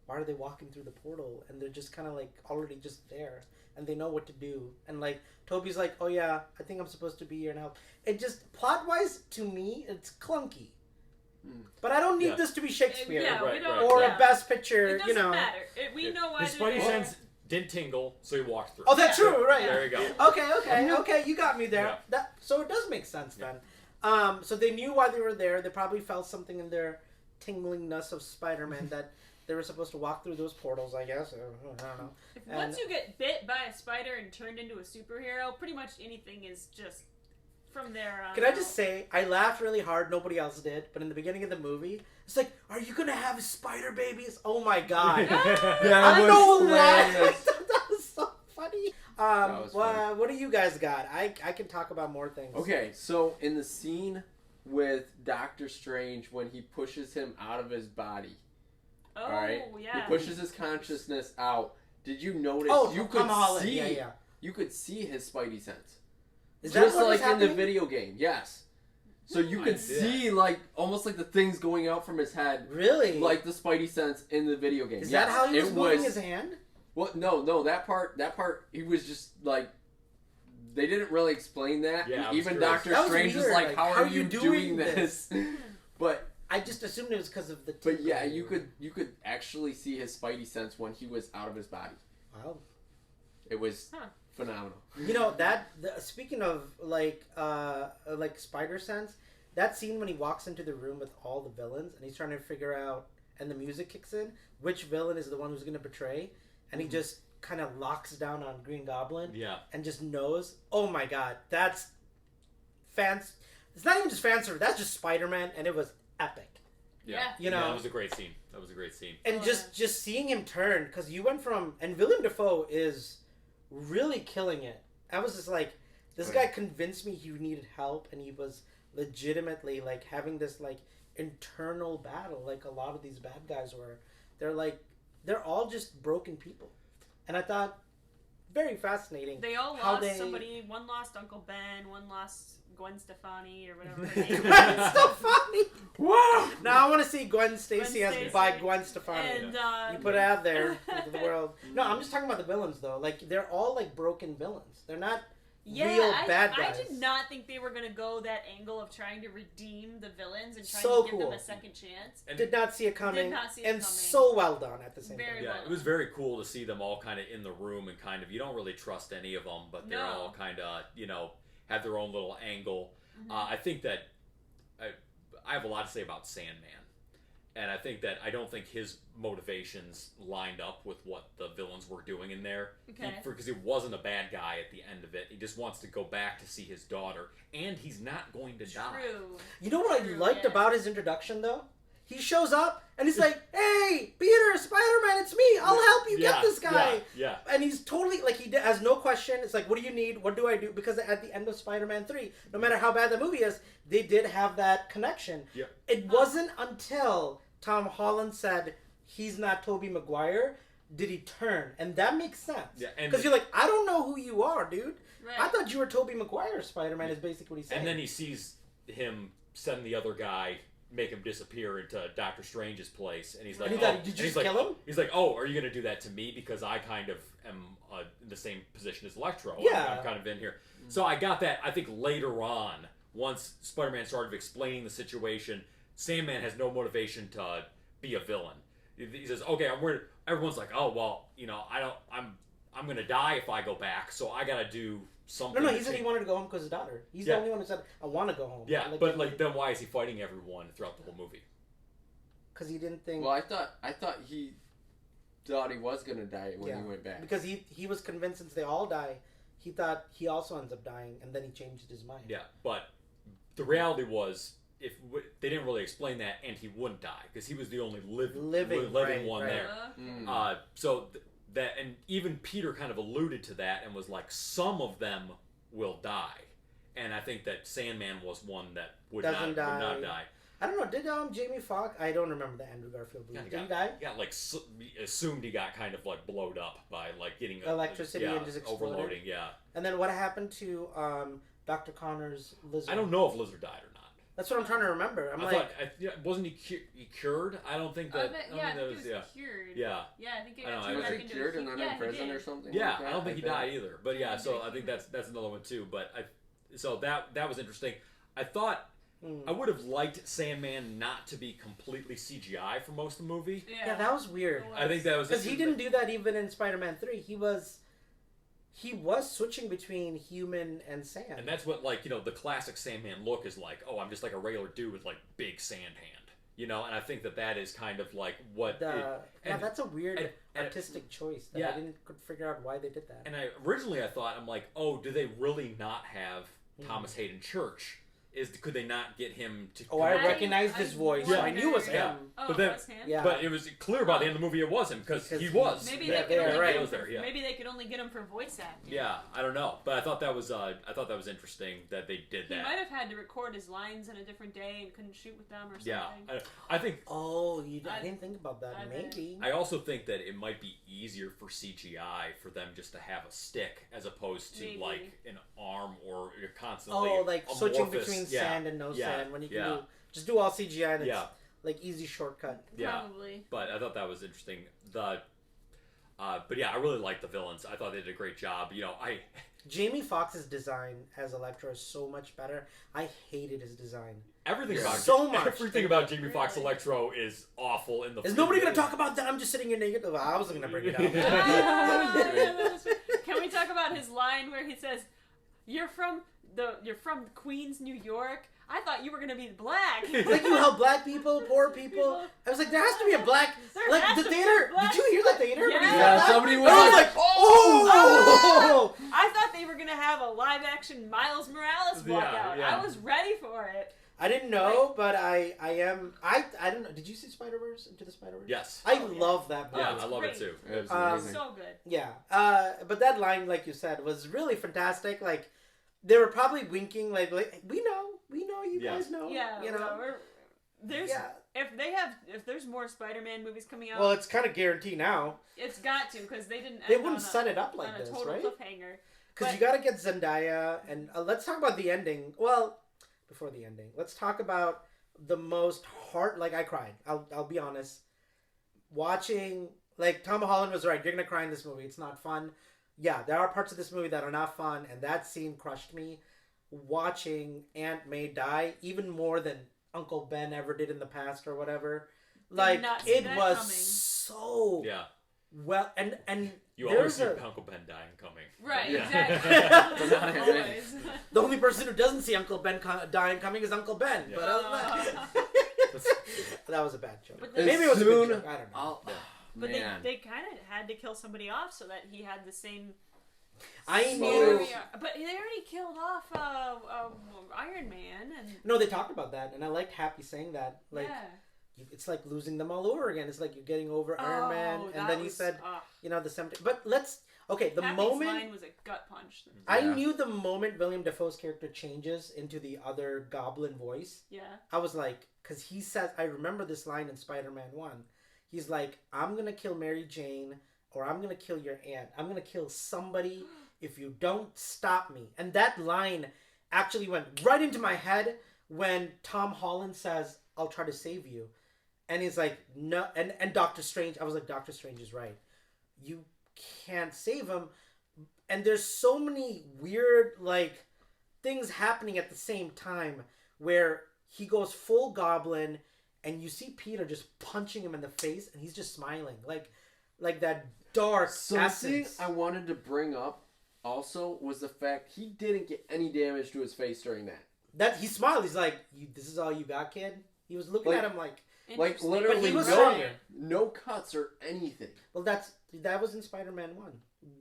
why are they walking through the portal? And they're just kind of, like, already just there. And they know what to do. And, like, Toby's like, oh, yeah, I think I'm supposed to be here and help. It just, plot-wise, to me, it's clunky. But I don't need this to be Shakespeare. Or a Best Picture, it doesn't matter. We know why. His Spidey sense didn't tingle, so he walked through. Oh, that's true, right. There you go. Okay, you got me there. Yeah. So it does make sense then. So they knew why they were there. They probably felt something in their tinglingness of Spider-Man that they were supposed to walk through those portals, I guess. I don't know. Once you get bit by a spider and turned into a superhero, pretty much anything is just from there on. Can I just say, I laughed really hard. Nobody else did. But in the beginning of the movie, it's like, are you going to have spider babies? Oh my God. I don't know why. That was so funny. Funny. What do you guys got? I can talk about more things. Okay, so in the scene with Doctor Strange when he pushes him out of his body. Oh, all right? Yeah. He pushes his consciousness out. Did you notice you Tom Holland. Yeah. You could see his Spidey sense. Is just that like in the video game, yes. So you could see like almost like the things going out from his head. Really? Like the Spidey sense in the video game. Is that how he was moving his hand? Well, no, that part he was just like they didn't really explain that. Yeah, even Doctor Strange was like, how are you doing this? But I just assumed it was because of the But yeah, you could actually see his Spidey sense when he was out of his body. Wow. It was phenomenal. You know speaking of like spider sense, that scene when he walks into the room with all the villains and he's trying to figure out, and the music kicks in, which villain is the one who's going to betray, and he just kind of locks down on Green Goblin. Yeah. And just knows. Oh my God, that's fans. It's not even just fan service. That's just Spider-Man, and it was epic. Yeah. You know, that was a great scene. And just seeing him turn, because you went from, and Willem Dafoe is really killing it. I was just like, this guy convinced me he needed help, and he was legitimately like having this like internal battle, like a lot of these bad guys were. They're all just broken people, and I thought very fascinating. They all lost somebody. One lost Uncle Ben. One lost Gwen Stefani or whatever her name is. Gwen Stefani. Whoa! Now I want to see Gwen Stacy as by Gwen Stefani. And, you put it out there into the world. No, I'm just talking about the villains though. Like they're all like broken villains. They're not real bad guys. I did not think they were gonna go that angle of trying to redeem the villains and trying to give them a second chance. And did not see it coming. Did not see it and coming. So well done at the same time. Yeah, it was very cool to see them all kind of in the room and kind of you don't really trust any of them, but they're all kind of have their own little angle. I think that I have a lot to say about Sandman, and I think that I don't think his motivations lined up with what the villains were doing in there. Okay. Because he wasn't a bad guy at the end of it. He just wants to go back to see his daughter, and he's not going to die. You know what I liked about his introduction though? He shows up and he's like, "Hey, Peter, Spider-Man, it's me. I'll help you get this guy." Yeah. And he's totally like he has no question. It's like, "What do you need? What do I do?" Because at the end of Spider-Man 3, no matter how bad the movie is, they did have that connection. Yeah. It wasn't until Tom Holland said he's not Tobey Maguire did he turn, and that makes sense. Yeah. Because you're like, I don't know who you are, dude. Right. I thought you were Tobey Maguire Spider-Man. Is basically what he's saying. And then he sees him send the other guy. Make him disappear into Doctor Strange's place, and he's like, "Did you just kill him?" He's like, "Oh, are you going to do that to me because I kind of am in the same position as Electro? Yeah, I'm kind of in here." So I got that. I think later on, once Spider-Man started explaining the situation Sandman has no motivation to be a villain. He says, okay, I'm worried. Everyone's like, oh, well, I'm going to die if I go back, so I got to do something. No, he said he wanted to go home because his daughter. He's the only one who said, I want to go home. Yeah, but then why is he fighting everyone throughout the whole movie? Because he didn't think... Well, I thought he thought he was going to die when he went back. Because he was convinced since they all die, he thought he also ends up dying, and then he changed his mind. Yeah, but the reality was, they didn't really explain that, and he wouldn't die because he was the only living one there. That, and even Peter kind of alluded to that and was like, some of them will die, and I think that Sandman was one that would not die. I don't know. Did Jamie Foxx? I don't remember the Andrew Garfield movie. Did he die? Yeah, like assumed he got kind of like blowed up by like getting electricity and just exploded. Overloading. Yeah. And then what happened to Dr. Connor's lizard? I don't know if Lizard died or not. That's what I'm trying to remember. Wasn't he cured? I don't think that. I think he was cured. Yeah. Yeah, I think he was he cured and then in prison or something? Yeah, like I don't think he died either. But yeah, so I think that's another one too. But that was interesting. I thought I would have liked Sandman not to be completely CGI for most of the movie. Yeah, that was weird. I think that was because he didn't do that even in Spider-Man 3. He was switching between human and sand. And that's what, the classic Sandman look is like, oh, I'm just like a regular dude with, big sand hand. And I think that is kind of, what... that's a weird artistic choice. I could figure out why they did that. And originally I thought, I'm like, oh, do they really not have Thomas Hayden Church? Could they not get him to... Oh, I recognized his voice. Yeah. I knew it was him. Yeah. Oh, it was him? Yeah. But it was clear by the end of the movie it was him, because he was. Maybe they could only get him for voice acting. Yeah, I don't know. But I thought that was interesting that they did that. He might have had to record his lines in a different day and couldn't shoot with them or something. Yeah, I think... Oh, I didn't think about that. Maybe. I also think that it might be easier for CGI for them just to have a stick as opposed to, an arm or constantly switching between sand and no sand when you can do all CGI and it's easy shortcut. Probably. But I thought that was interesting. But I really liked the villains. I thought they did a great job. Jamie Foxx's design as Electro is so much better. I hated his design. Everything about Jamie Foxx Electro is awful in the. Is nobody going to talk about that? I'm just sitting here naked. Oh, I wasn't going to bring it up. Can we talk about his line where he says, "You're from Queens, New York. I thought you were gonna be black." Like you help black people, poor people. I was like, there has to be a black. The theater. Did you hear the theater? Yeah, somebody was like, oh! I thought they were gonna have a live action Miles Morales walkout. Yeah. I was ready for it. I didn't know, but I am. I don't know. Did you see Spider-Verse? Into the Spider-Verse? Yes. I love that movie. Yeah, I love it too. It was so good. Yeah. But that line, like you said, was really fantastic. Like, they were probably winking, like we know, you guys know. Yeah. You know. There's if there's more Spider-Man movies coming out. Well, it's kind of guaranteed now. It's got to because they didn't. They wouldn't set it up like this, total right? Cliffhanger. Because you got to get Zendaya, and let's talk about the ending. Well, before the ending, let's talk about the most heart. Like I cried. I'll be honest. Watching, Tom Holland was right. You're gonna cry in this movie. It's not fun. Yeah, there are parts of this movie that are not fun, and that scene crushed me. Watching Aunt May die even more than Uncle Ben ever did in the past or whatever. It was so well, and you always see Uncle Ben dying coming. Right, yeah. exactly. Always. The only person who doesn't see Uncle Ben dying coming is Uncle Ben. Yeah. But other than that was a bad joke. Maybe it was a good joke. I don't know. But they kind of had to kill somebody off so that he had the same. I knew. But they already killed off Iron Man. No, they talked about that, and I liked Happy saying that. It's like losing them all over again. It's like you're getting over Iron Man, and then he said, the 70. But the moment line was a gut punch. I knew the moment William Dafoe's character changes into the other Goblin voice. Yeah. I was like, because he says, I remember this line in Spider-Man 1. He's like, I'm gonna kill Mary Jane, or I'm gonna kill your aunt. I'm gonna kill somebody if you don't stop me. And that line actually went right into my head when Tom Holland says, I'll try to save you. And he's like, no. And Doctor Strange, I was like, Doctor Strange is right. You can't save him. And there's so many weird, things happening at the same time where he goes full Goblin, and you see Peter just punching him in the face, and he's just smiling, like that dark Something essence. I wanted to bring up also was the fact he didn't get any damage to his face during that. That he smiled. He's like, "This is all you got, kid." He was looking at him like literally but he was no, stronger. no cuts or anything. Well, that was in Spider-Man 1.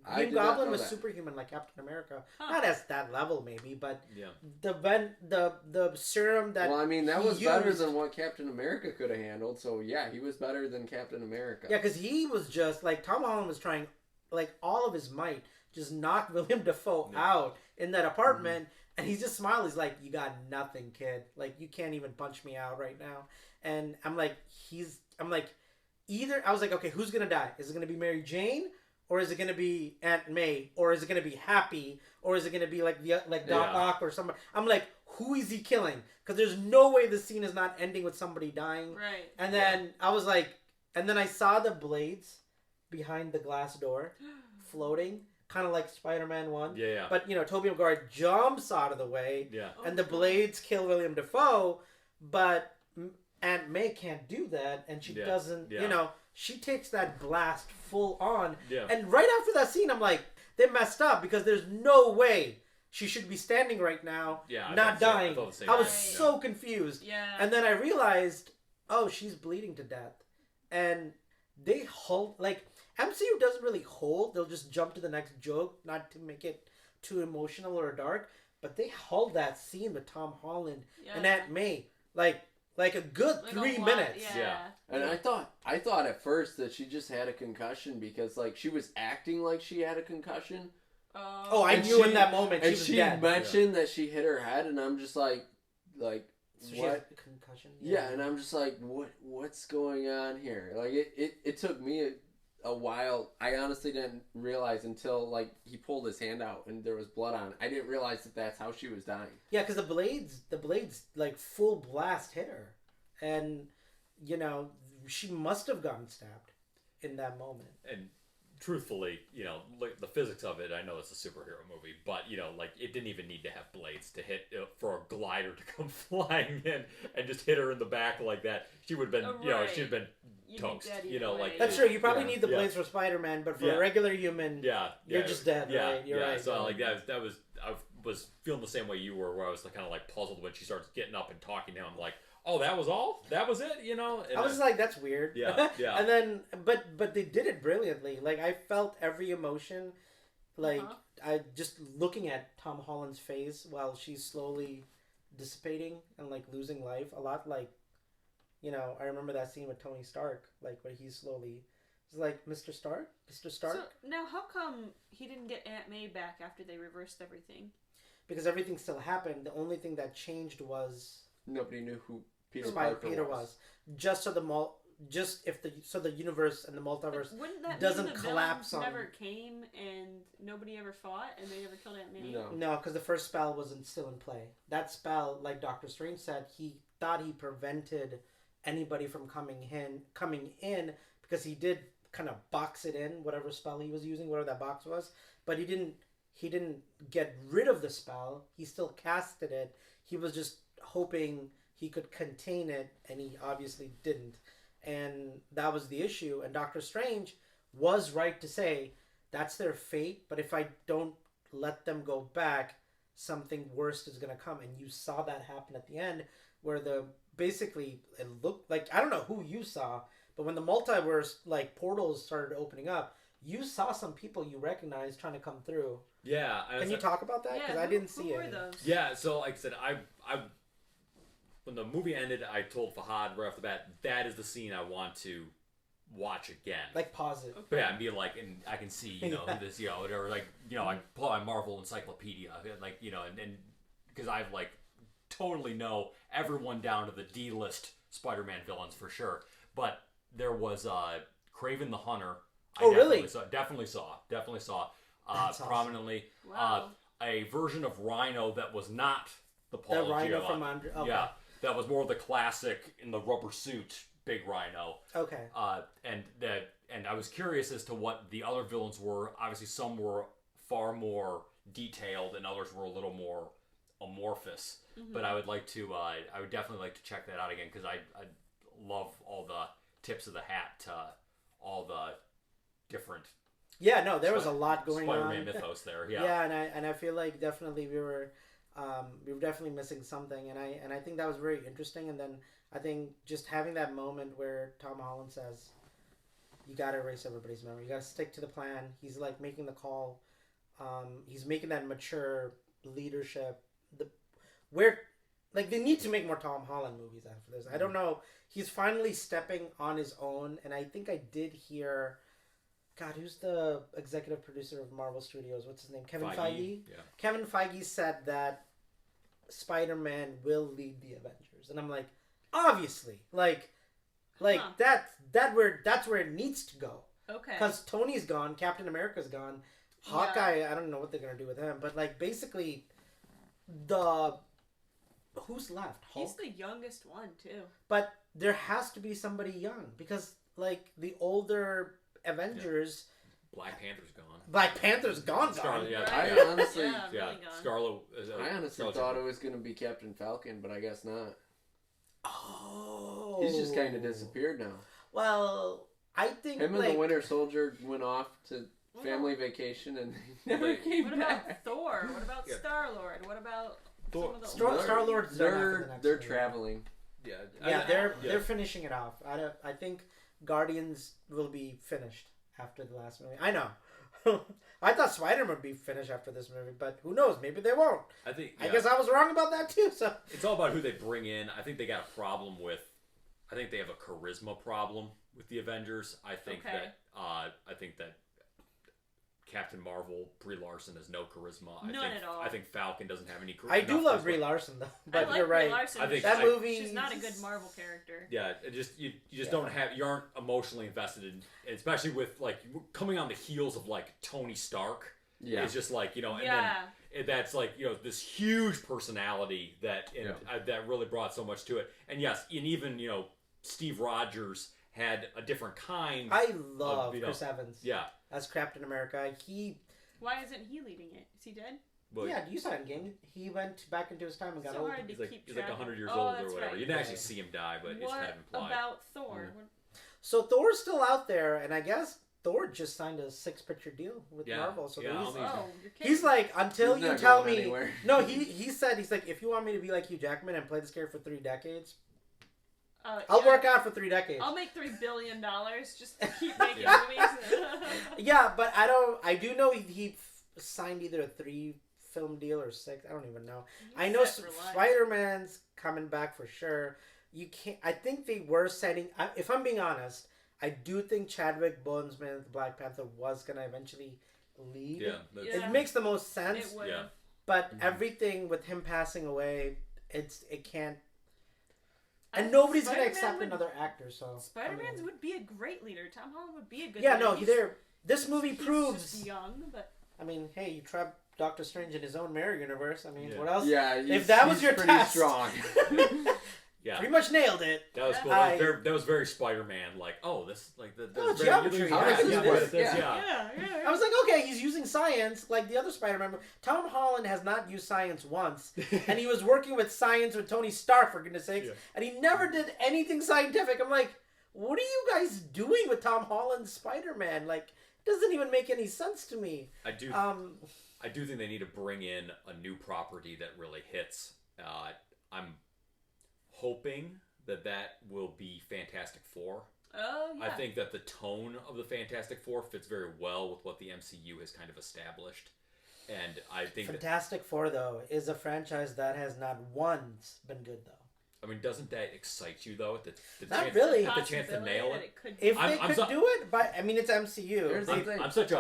I Green did not Goblin know was that. superhuman like Captain America. Huh. Not at that level, maybe, but Yeah. the serum that Well, I mean, that he was better used- than what Captain America could have handled. So yeah, he was better than Captain America. Yeah, because he was just like Tom Holland was trying like all of his might just knock William Dafoe out in that apartment, and he's just smiling. He's like, "You got nothing, kid. Like you can't even punch me out right now." And I'm like, either I was like, okay, who's gonna die? Is it gonna be Mary Jane? Or is it going to be Aunt May? Or is it going to be Happy? Or is it going to be like Doc Ock or somebody? I'm like, who is he killing? Because there's no way the scene is not ending with somebody dying. Right. And then I was like, and then I saw the blades behind the glass door floating, kind of like Spider-Man 1. Yeah. But, Tobey Maguire jumps out of the way, Yeah. and the blades kill William Dafoe, but Aunt May can't do that, and she doesn't, she takes that blast full on. Yeah. And right after that scene, I'm like, they messed up because there's no way she should be standing right now, not dying. I was so confused. Yeah. And then I realized, oh, she's bleeding to death. And they hold, like, MCU doesn't really hold. They'll just jump to the next joke, not to make it too emotional or dark. But they hold that scene with Tom Holland and Aunt May, like a good 3 minutes. Yeah. And I thought at first that she just had a concussion because like she was acting like she had a concussion. Oh, I knew in that moment she was dead. Mentioned that she hit her head, and I'm just like So what? she has a concussion? Yeah, and I'm just like, what's going on here? Like it took me a while. I honestly didn't realize until like he pulled his hand out and there was blood on it. I didn't realize that that's how she was dying. Yeah, because the blades like full blast hit her, and she must have gotten stabbed in that moment. And truthfully, like the physics of it, I know it's a superhero movie, but like it didn't even need to have blades to hit for a glider to come flying in and just hit her in the back like that. She would have been, she'd have been toast. Like that's true. You probably need the blades for Spider-Man, but for a regular human, you're just dead. Right? You're right. So like that was I was feeling the same way you were, where I was like, kind of like puzzled when she starts getting up and talking to him. I'm like, oh, that was all? That was it? And I was like, that's weird. Yeah. And then, but they did it brilliantly. Like I felt every emotion. Like I just looking at Tom Holland's face while she's slowly dissipating and like losing life. A lot like, I remember that scene with Tony Stark, like where he's slowly. It's like, Mr. Stark? Mr. Stark? So, now how come he didn't get Aunt May back after they reversed everything? Because everything still happened. The only thing that changed was... Nobody knew who Peter was. Just so the universe and the multiverse but wouldn't that doesn't mean the collapse on... never came and nobody ever fought and they never killed Aunt May? No, because the first spell wasn't still in play. That spell, like Doctor Strange said, he thought he prevented anybody from coming in because he did kind of box it in, whatever spell he was using, whatever that box was, but he didn't get rid of the spell. He still casted it. He was just hoping he could contain it, and he obviously didn't. And that was the issue. And Doctor Strange was right to say that's their fate, but if I don't let them go back, something worse is going to come. And you saw that happen at the end, where basically it looked like, I don't know who you saw, but when the multiverse like portals started opening up, you saw some people you recognized trying to come through. Yeah. Can you talk about that? Because I didn't see it. Yeah, so like I said, I when the movie ended, I told Fahad right off the bat, that is the scene I want to watch again. Like pause it. But yeah, and be like, and I can see, this, whatever, like, I pull out my Marvel encyclopedia, like, and because I've like totally know everyone down to the D-list Spider-Man villains for sure. But there was Kraven the Hunter. Definitely saw prominently. Wow. A version of Rhino that was not the Paul The Rhino from Andre. Okay. Yeah, that was more of the classic in the rubber suit, big Rhino. Okay. And I was curious as to what the other villains were. Obviously, some were far more detailed, and others were a little more amorphous. But I would definitely like to check that out again because I love all the tips of the hat to all the different. Yeah, no, there was a lot going on. Spider-Man mythos there. Yeah. Yeah, and I feel like definitely we were definitely missing something, and I think that was very interesting. And then I think just having that moment where Tom Holland says, "You got to erase everybody's memory. You got to stick to the plan." He's like making the call. He's making that mature leadership. They need to make more Tom Holland movies after this. I don't know. He's finally stepping on his own, and I think I did hear. God, who's the executive producer of Marvel Studios? What's his name? Kevin Feige? Yeah. Kevin Feige said that Spider-Man will lead the Avengers. And I'm like, obviously. That's where it needs to go. Okay. Because Tony's gone, Captain America's gone, Hawkeye, I don't know what they're going to do with him. But, basically, who's left? Hulk? He's the youngest one, too. But there has to be somebody young. Because, the older Avengers... Black Panther's gone. Black Panther's gone. Scarlet, yeah. Right. I honestly, Really gone. Scarlet. I honestly thought it was going to be Captain Falcon, but I guess not. Oh. He's just kind of disappeared now. Well, I think him and the Winter Soldier went off to family vacation and they never came back. back. What about Thor? What about Star-Lord? What about Thor? Star-Lord's they're traveling. Yeah. They're finishing it off. I think Guardians will be finished after the last movie. I know. I thought Spider-Man would be finished after this movie, but who knows? Maybe they won't. I guess I was wrong about that too. So it's all about who they bring in. I think they got a problem with. I think they have a charisma problem with the Avengers. I think that Captain Marvel, Brie Larson has no charisma. None at all. I think Falcon doesn't have any charisma. I do love Brie Larson though, but you're right. I think that movie. She's not a good Marvel character. Yeah, you aren't emotionally invested in, especially with coming on the heels of Tony Stark. Yeah, it's just that's this huge personality that really brought so much to it. And yes, and even Steve Rogers had a different kind. I love Chris Evans. Yeah, as Captain America. Why isn't he leading it? Is he dead? Well, yeah, you saw it in game. He went back into his time and got old. He's like 100 years old or whatever. Right. You didn't actually see him die, but it's kind of implied. What about Thor? So Thor's still out there, and I guess Thor just signed a 6-picture deal with Marvel. So he's like, until you tell me. Anywhere. No, he said, he's like, if you want me to be like Hugh Jackman and play this character for 3 decades, I'll work out for 3 decades. I'll make $3 billion just to keep making movies. Yeah, but I do know he signed either a 3-film deal or 6. I don't even know. I know Spider-Man's coming back for sure. You can't. I think they were setting. If I'm being honest, I do think Chadwick Boseman, Black Panther, was gonna eventually lead. Yeah, it makes the most sense. It would. Yeah. But everything with him passing away, it can't. And nobody's going to accept another actor, so... Spider-Man would be a great leader. Tom Holland would be a good leader. This movie proves... He's just young, but... I mean, hey, you trapped Doctor Strange in his own mirror universe. I mean, what else? Yeah, if that was your pretty test... strong. Yeah. Pretty much nailed it. That was cool. That was very Spider-Man. Geometry. Yeah. I was like, okay, he's using science like the other Spider-Man. Tom Holland has not used science once, and he was working with science with Tony Stark, for goodness sakes, and he never did anything scientific. I'm like, what are you guys doing with Tom Holland's Spider-Man? It doesn't even make any sense to me. I do think they need to bring in a new property that really hits. I'm hoping that will be Fantastic Four. Oh, yeah. I think that the tone of the Fantastic Four fits very well with what the MCU has kind of established. And I think Fantastic Four, though, is a franchise that has not once been good, though. I mean, doesn't that excite you, though? Not really. The chance to nail it? If they could do it, but I mean, it's MCU. I'm such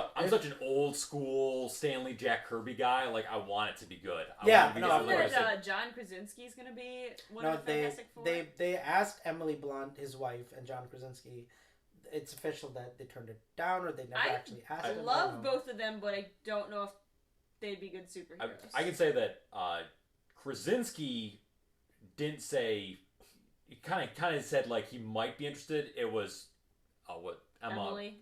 an old school Stanley Jack Kirby guy. I want it to be good. Isn't it John Krasinski's going to be one of the Fantastic Four? They asked Emily Blunt, his wife, and John Krasinski. It's official that they turned it down, or they never actually asked him. I love both of them, but I don't know if they'd be good superheroes. I can say that Krasinski didn't say. He kind of said he might be interested. It was Emily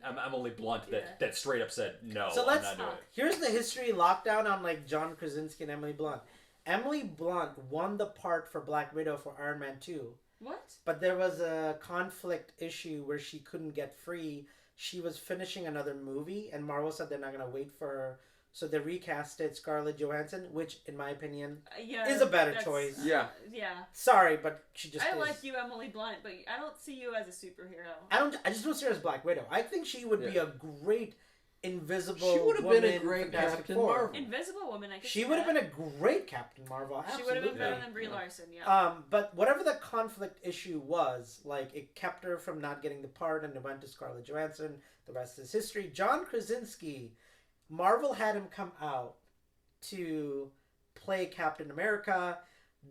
Blunt that straight up said no. So I'm not doing it. Here's the history lockdown on John Krasinski and Emily Blunt. Emily Blunt won the part for Black Widow for Iron Man 2. What? But there was a conflict issue where she couldn't get free. She was finishing another movie, and Marvel said they're not going to wait for her. So they recasted Scarlett Johansson, which, in my opinion, is a better choice. Yeah. Yeah. Sorry, but she just is. like you, Emily Blunt, but I don't see you as a superhero. I just don't see her as Black Widow. I think she would be a great Invisible She would have Woman, been a great Fantastic Captain Four. Marvel. Invisible Woman, I guess. She would have been a great Captain Marvel. Absolutely. She would have been better than Brie Larson, yeah. But whatever the conflict issue was, like, it kept her from not getting the part, and it went to Scarlett Johansson. The rest is history. John Krasinski, Marvel had him come out to play Captain America.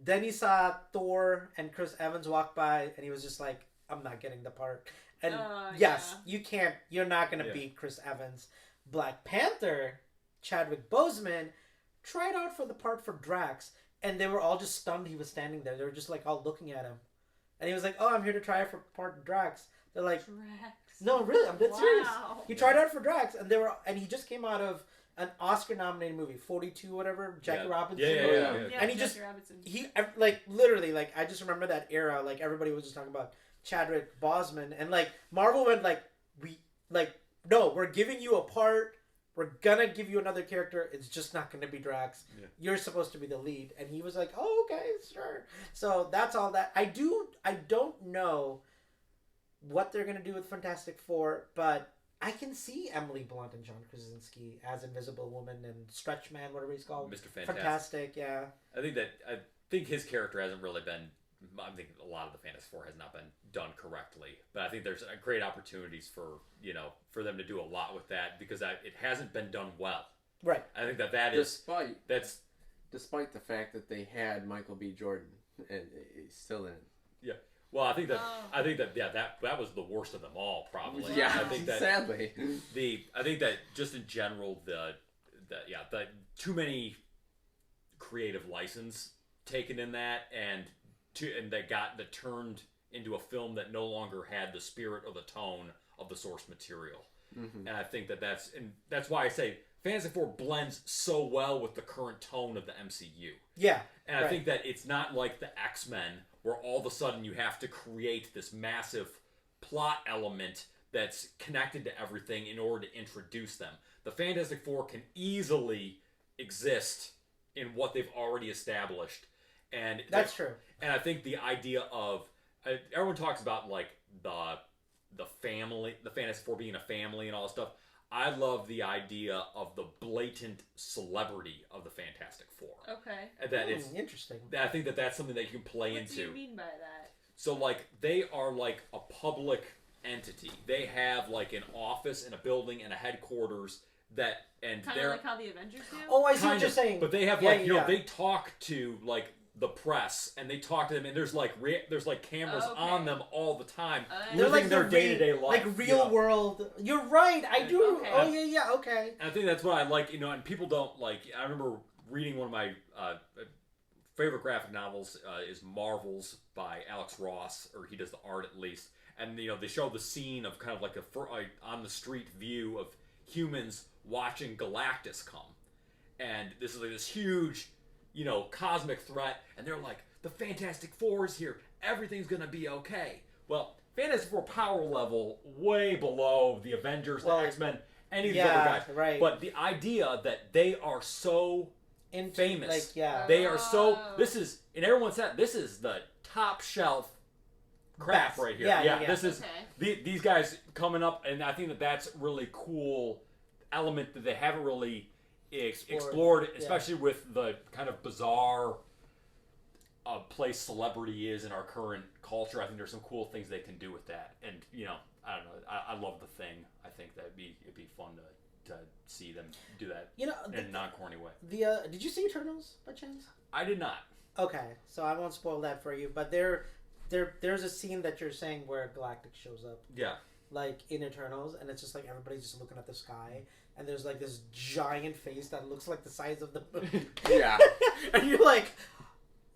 Then he saw Thor and Chris Evans walk by, and he was just like, I'm not getting the part. And yes, you're not going to beat Chris Evans. Black Panther, Chadwick Boseman, tried out for the part for Drax, and they were all just stunned he was standing there. They were just like all looking at him. And he was like, oh, I'm here to try for part of Drax. They're like, Drax. No, really, I'm dead serious. He tried out for Drax, and he just came out of an Oscar-nominated movie, 42, whatever, Jackie Robinson. Yeah. And he just, like, literally, like, I just remember that era, like, everybody was just talking about Chadwick Boseman, and, like, Marvel went, like, no, we're giving you a part, we're gonna give you another character, it's just not gonna be Drax. Yeah. You're supposed to be the lead. And he was like, oh, okay, sure. So that's all that. I don't know what they're gonna do with Fantastic Four, but I can see Emily Blunt and John Krasinski as Invisible Woman and Stretch Man, whatever he's called. Mr. Fantastic. Fantastic, yeah. I think his character hasn't really been. I think a lot of the Fantastic Four has not been done correctly, but I think there's great opportunities for them to do a lot with that because it hasn't been done well. Right. I think that is despite the fact that they had Michael B. Jordan and he's still in it. Yeah. Well, I think that was the worst of them all, probably. Yeah, I think that, sadly. I think that just in general, the too many creative license taken in that, and that turned into a film that no longer had the spirit or the tone of the source material. Mm-hmm. And I think that's why I say Fantastic Four blends so well with the current tone of the MCU. Yeah. And I think that it's not like the X-Men, where all of a sudden you have to create this massive plot element that's connected to everything in order to introduce them. The Fantastic Four can easily exist in what they've already established. And that's true. And I think the idea of everyone talks about like the family, the Fantastic Four being a family and all that stuff. I love the idea of the blatant celebrity of the Fantastic Four. Okay. And that is interesting. I think that's something that you can play into. What do you mean by that? So like they are like a public entity. They have like an office and a building and a headquarters that and kind of like how the Avengers do. Oh, I see what you're saying. But they have they talk to like the press and they talk to them and there's like cameras on them all the time. They're like their day-to-day life, like real world. You're right. I do. Okay. Oh yeah. Okay. And I think that's what I like. And people don't like. I remember reading one of my favorite graphic novels is Marvels by Alex Ross, or he does the art at least. And they show the scene of kind of like a on the street view of humans watching Galactus come, and this is like this huge, cosmic threat, and they're like, the Fantastic Four is here, everything's gonna be okay. Well, Fantastic Four power level way below the Avengers, the X-Men, any of the other guys. Right. But the idea that they are so famous, they are so. This is, and everyone said this is the top shelf crap right here. Yeah. This is these guys coming up, and I think that's really cool element that they haven't really explored, especially with the kind of bizarre place celebrity is in our current culture. I think there's some cool things they can do with that, and I don't know. I love the Thing. I think that'd be fun to see them do that in a non-corny way. Did you see Eternals by chance? I did not. Okay, so I won't spoil that for you. But there's a scene that you're saying where Galactic shows up. Yeah. Like in Eternals, and it's just like everybody's just looking at the sky, and there's like this giant face that looks like the size of the moon. Yeah. And you're like,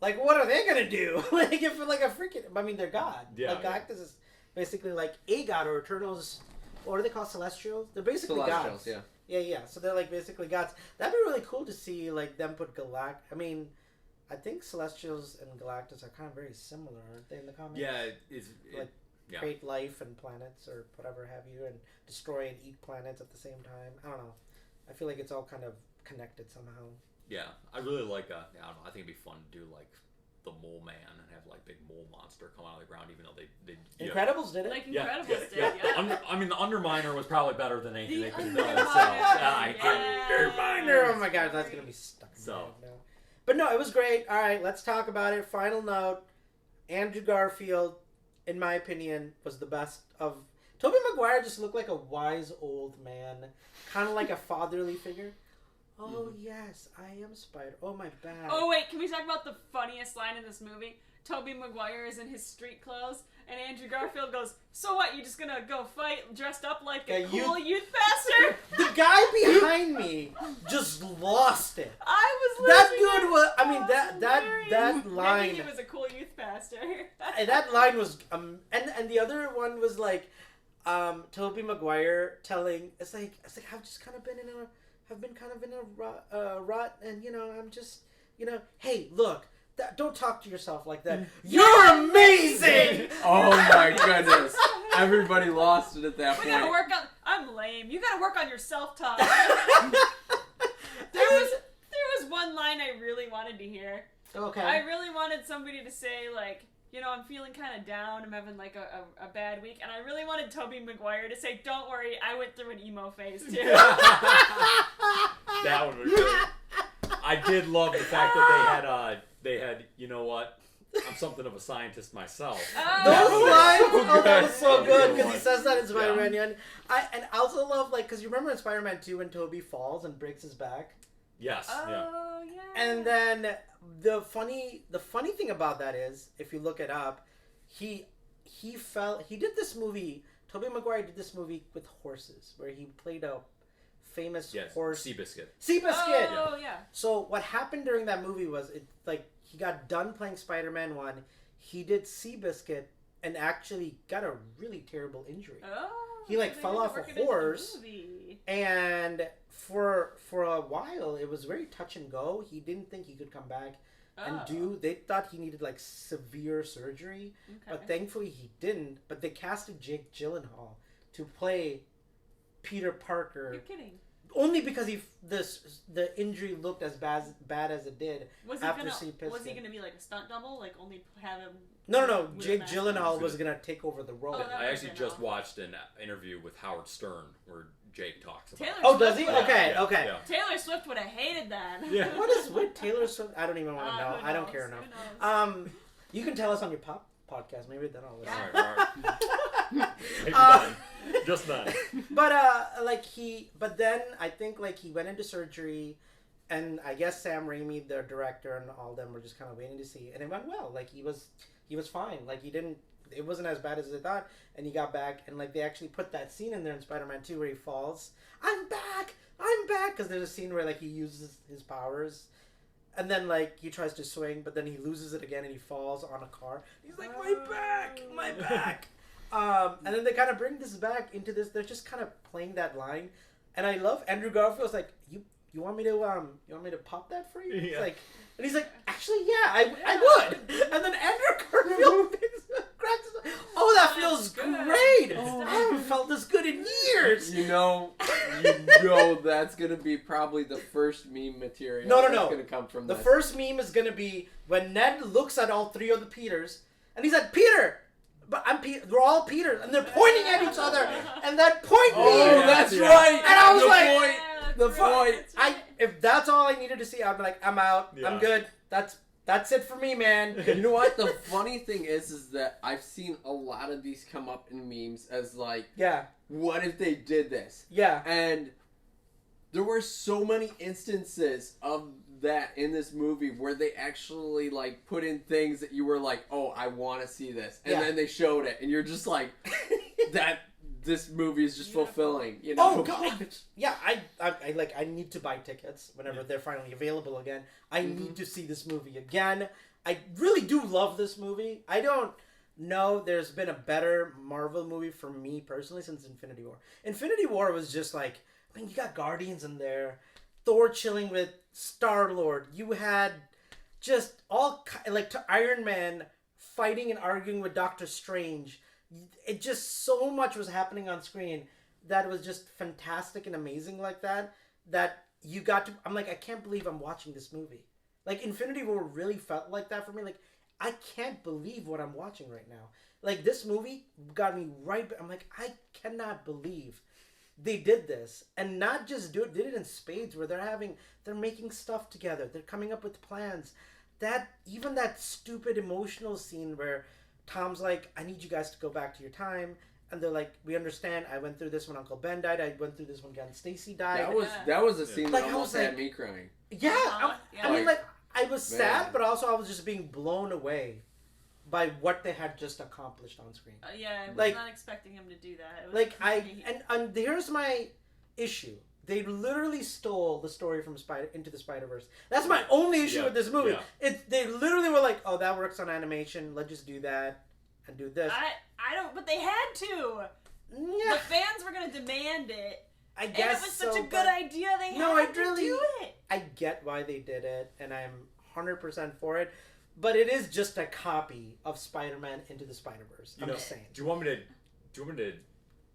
what are they gonna do? Like if like a freaking, I mean, they're God. Yeah. Like Galactus is basically like a god, or Eternals. What are they called? Celestials? They're basically Celestials, gods. Yeah. So they're like basically gods. That'd be really cool to see like them put I mean, I think Celestials and Galactus are kind of very similar, aren't they, in the comics? Yeah, Create life and planets or whatever have you, and destroy and eat planets at the same time. I don't know. I feel like it's all kind of connected somehow. Yeah, I really like. I don't know. I think it'd be fun to do like the Mole Man and have like big mole monster come out of the ground, even though they Incredibles did it. Like Incredibles did. Yeah. I mean, the Underminer was probably better than anything they could have done. Underminer. Oh my god, that's gonna be stuck in my head now. But no, it was great. All right, let's talk about it. Final note: Andrew Garfield, in my opinion, was the best of. Tobey Maguire just looked like a wise old man, kind of like a fatherly figure. Oh, yes, I am Spider. Oh, my bad. Oh, wait, can we talk about the funniest line in this movie? Tobey Maguire is in his street clothes, and Andrew Garfield goes, "So what, you just gonna go fight dressed up like a cool youth pastor?" The guy behind me just lost it. I was that dude was, I mean, that line. Maybe he was a cool youth pastor. That line was, and the other one was like, Tobey Maguire telling, it's like, I've just kind of been in a rut, and, you know, I'm just, you know, hey, look, don't talk to yourself like that. You're amazing! Oh my goodness. Everybody lost it at that point. We gotta work on, I'm lame. You gotta work on your self-talk. There was one line I really wanted to hear. Okay. I really wanted somebody to say, like, you know, I'm feeling kind of down. I'm having, like, a bad week. And I really wanted Tobey Maguire to say, don't worry, I went through an emo phase, too. That would be good. I did love the fact that they had, you know what? I'm something of a scientist myself. Those lines, that was so good, because he says that in Spider-Man. Yeah. And I also love, like, because you remember in Spider-Man 2 when Tobey falls and breaks his back? Yes. Oh, yeah. And then the funny thing about that is, if you look it up, he did this movie. Tobey Maguire did this movie with horses, where he played a famous horse. Seabiscuit. Seabiscuit. Oh yeah. So what happened during that movie was, he got done playing Spider-Man 1. He did Seabiscuit and actually got a really terrible injury. Oh. He fell off a horse, and for a while it was very touch and go. He didn't think he could come back and do. They thought he needed severe surgery, but thankfully he didn't. But they casted Jake Gyllenhaal to play Peter Parker. You're kidding. Only because the injury looked as bad as it did after Seabiscuit. Was he gonna be like a stunt double? Like only have him? No. Jake Gyllenhaal was gonna take over the role. I actually just watched an interview with Howard Stern where Jake talks about. Taylor does he? Swift. Okay. Yeah. Taylor Swift would have hated that. Yeah. What is with Taylor Swift? I don't even want to know. I don't care enough. You can tell us on your podcast. Maybe then I'll listen. All right. Maybe none. Just none. But then I think he went into surgery, and I guess Sam Raimi, the director, and all them were just kind of waiting to see, and it went well. He was fine. It wasn't as bad as they thought, and he got back, and they actually put that scene in there in Spider-Man 2 where he falls. I'm back, because there's a scene where he uses his powers, and then he tries to swing, but then he loses it again and he falls on a car. He's like, my back. And then they kind of bring this back into this. They're just kind of playing that line, and I love Andrew Garfield's like, you want me to pop that for you? Yeah. And he's like, actually, yeah, I would. And then Andrew Garfield cracks his, oh, that feels great. Oh, I haven't felt this good in years. You know that's gonna be probably the first meme material. No. That's gonna come from the this. first meme is gonna be when Ned looks at all three of the Peters, and he's like, Peter. But I'm Peter. They're all Peters, and they're pointing at each other, and that point meme. Oh, that's right. And I was the point. If that's all I needed to see, I'd be like, I'm out. Yeah. I'm good. That's it for me, man. You know what? The funny thing is that I've seen a lot of these come up in memes as what if they did this? Yeah. And there were so many instances of that in this movie where they actually put in things that you were like, oh, I want to see this, and then they showed it, and you're just like, that. This movie is just fulfilling, you know. Oh God! Yeah, I need to buy tickets whenever they're finally available again. I need to see this movie again. I really do love this movie. I don't know there's been a better Marvel movie for me personally since Infinity War. Infinity War was just you got Guardians in there, Thor chilling with Star-Lord. You had just all like to Iron Man fighting and arguing with Doctor Strange. It just so much was happening on screen that was just fantastic and amazing like that. That you got to. I'm like, I can't believe I'm watching this movie. Like Infinity War really felt like that for me. Like I can't believe what I'm watching right now. Like this movie got me right. I'm like, I cannot believe they did this, and not just did it in spades where they're making stuff together. They're coming up with plans. Even that stupid emotional scene where Tom's like, I need you guys to go back to your time. And they're like, we understand. I went through this when Uncle Ben died. I went through this when Aunt Stacy died. That was a scene that almost had me crying. Yeah. I mean, like, I was sad, but also I was just being blown away by what they had just accomplished on screen. I was not expecting him to do that. And here's my issue. They literally stole the story from Into the Spider-Verse. That's my only issue with this movie. Yeah. They literally were like, oh, that works on animation. Let's just do that and do this. I don't, but they had to. Yeah. The fans were going to demand it. I guess and it was such a good idea. They had to do it. I get why they did it, and I'm 100% for it. But it is just a copy of Spider-Man Into the Spider-Verse. I'm just saying. Do you want me to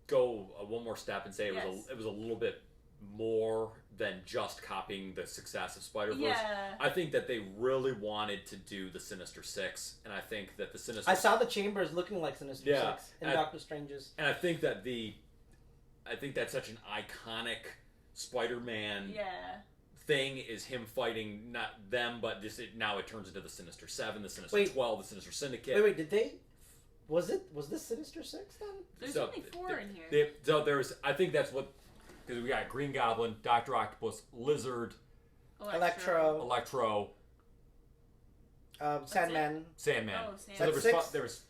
go one more step and say it was a little bit more than just copying the success of Spider-Verse? Yeah. I think that they really wanted to do the Sinister Six, and I think that the Sinister I saw the Chambers looking like Sinister Six in Doctor Strange's. And I think that's such an iconic Spider-Man thing is him fighting not them, but now it turns into the Sinister Seven, the Sinister 12, the Sinister Syndicate. Wait, did they? Was this Sinister Six then? There's only 4 in here. I think that's what. Because we got Green Goblin, Dr. Octopus, Lizard, Electro, Sandman. Oh, Sandman. So there was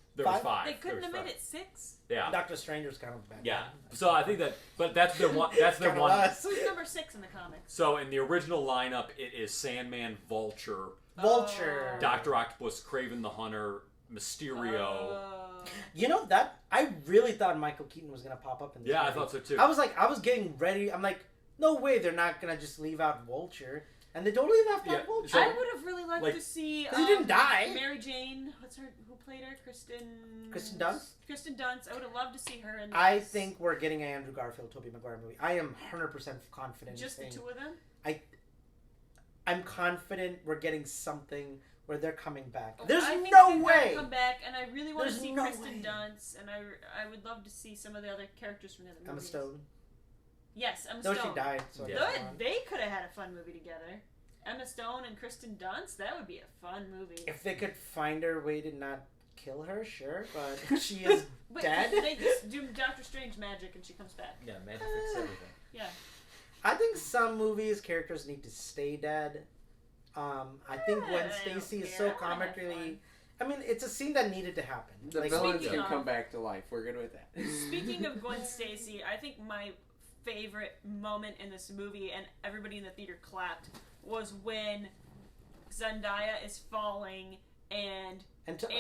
5. They couldn't have made it 6. Yeah. Doctor Stranger's kind of bad. Yeah. So I think but that's their one. That's their one. Who's number 6 in the comics? So in the original lineup, it is Sandman, Vulture, Dr. Octopus, Kraven the Hunter, Mysterio. You know that I really thought Michael Keaton was gonna pop up in this movie. I thought so too. I was getting ready. I'm like, no way, they're not gonna just leave out Vulture, and they totally left out Vulture. So, I would have really liked to see. He didn't die. Mary Jane, who played her? Kristen Dunst. Kristen Dunst. I would have loved to see her in this. I think we're getting an Andrew Garfield, Tobey Maguire movie. I am 100% confident. Just the 2 of them. I'm confident we're getting something where they're coming back. Oh, There's I think no they're way. Come back, and I really want to see Kristen way. Dunst, and I would love to see some of the other characters from the other movies. Emma Stone. Yes, Emma Stone. No, she died. So they could have had a fun movie together. Emma Stone and Kristen Dunst. That would be a fun movie. If they could find a way to not kill her, sure, but she is dead. They just do Doctor Strange magic, and she comes back. Yeah, magic fixes everything. Yeah. I think some movies characters need to stay dead. I think Gwen Stacy is so comic relief. I mean, it's a scene that needed to happen. The villains can come back to life. We're good with that. Speaking of Gwen Stacy, I think my favorite moment in this movie, and everybody in the theater clapped, was when Zendaya is falling and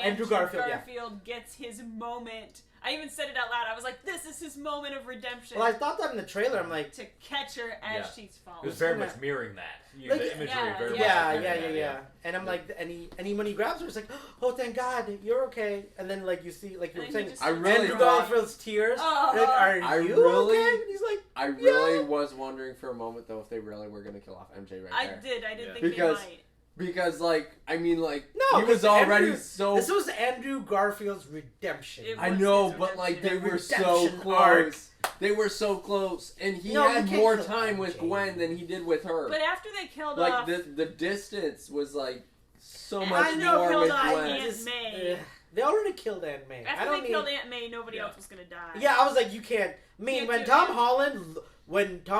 Andrew Garfield gets his moment. I even said it out loud. I was like, this is his moment of redemption. Well, I thought that in the trailer. I'm like... To catch her as she's falling. It was very much mirroring that. Like, the imagery very much. Yeah. And I'm like... And he when he grabs her, it's like, oh, thank God, you're okay. And then, like, you see, like you were saying, Andrew Garfield's tears. Like, are you okay? And he's like, I really was wondering for a moment, though, if they really were going to kill off MJ there. I did think they might. Because, like, I mean, like, no, he was already so... This was Andrew Garfield's redemption. I know, but, like, they were so close. They were so close. And he had more time with Gwen than he did with her. But after they killed off... Like, the distance was, like, so much more with Gwen. Aunt May. They already killed Aunt May. After they killed Aunt May, nobody else was going to die. Yeah, I was like, you can't... I mean, when Tom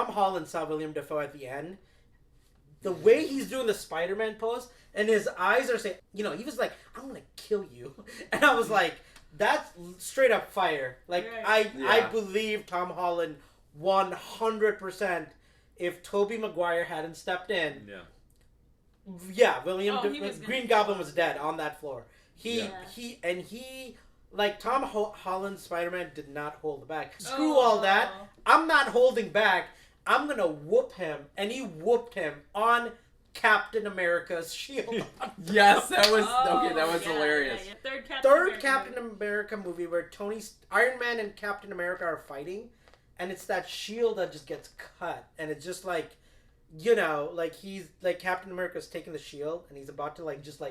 Holland saw William Dafoe at the end... The way he's doing the Spider-Man pose, and his eyes are saying, he was like, I'm going to kill you. And I was like, that's straight up fire. Like, I believe Tom Holland 100% if Tobey Maguire hadn't stepped in. Yeah, Green Goblin was dead on that floor. Like, Tom Holland's Spider-Man did not hold back. Screw all that. I'm not holding back. I'm going to whoop him. And he whooped him on Captain America's shield. Yes, that was okay. That was hilarious. Third Captain America movie where Iron Man and Captain America are fighting, and it's that shield that just gets cut, and it's just like, he's like Captain America's taking the shield, and he's about to just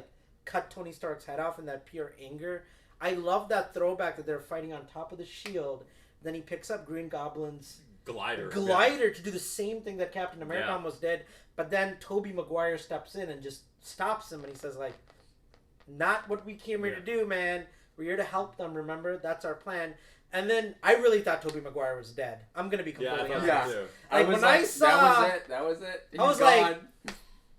cut Tony Stark's head off in that pure anger. I love that throwback that they're fighting on top of the shield. Then he picks up Green Goblin's glider to do the same thing that Captain America almost did. But then Tobey Maguire steps in and just stops him, and he says, not what we came here to do, man. We're here to help them, remember? That's our plan. And then I really thought Tobey Maguire was dead. I'm going to be completely honest. When I saw... That was it. I was gone.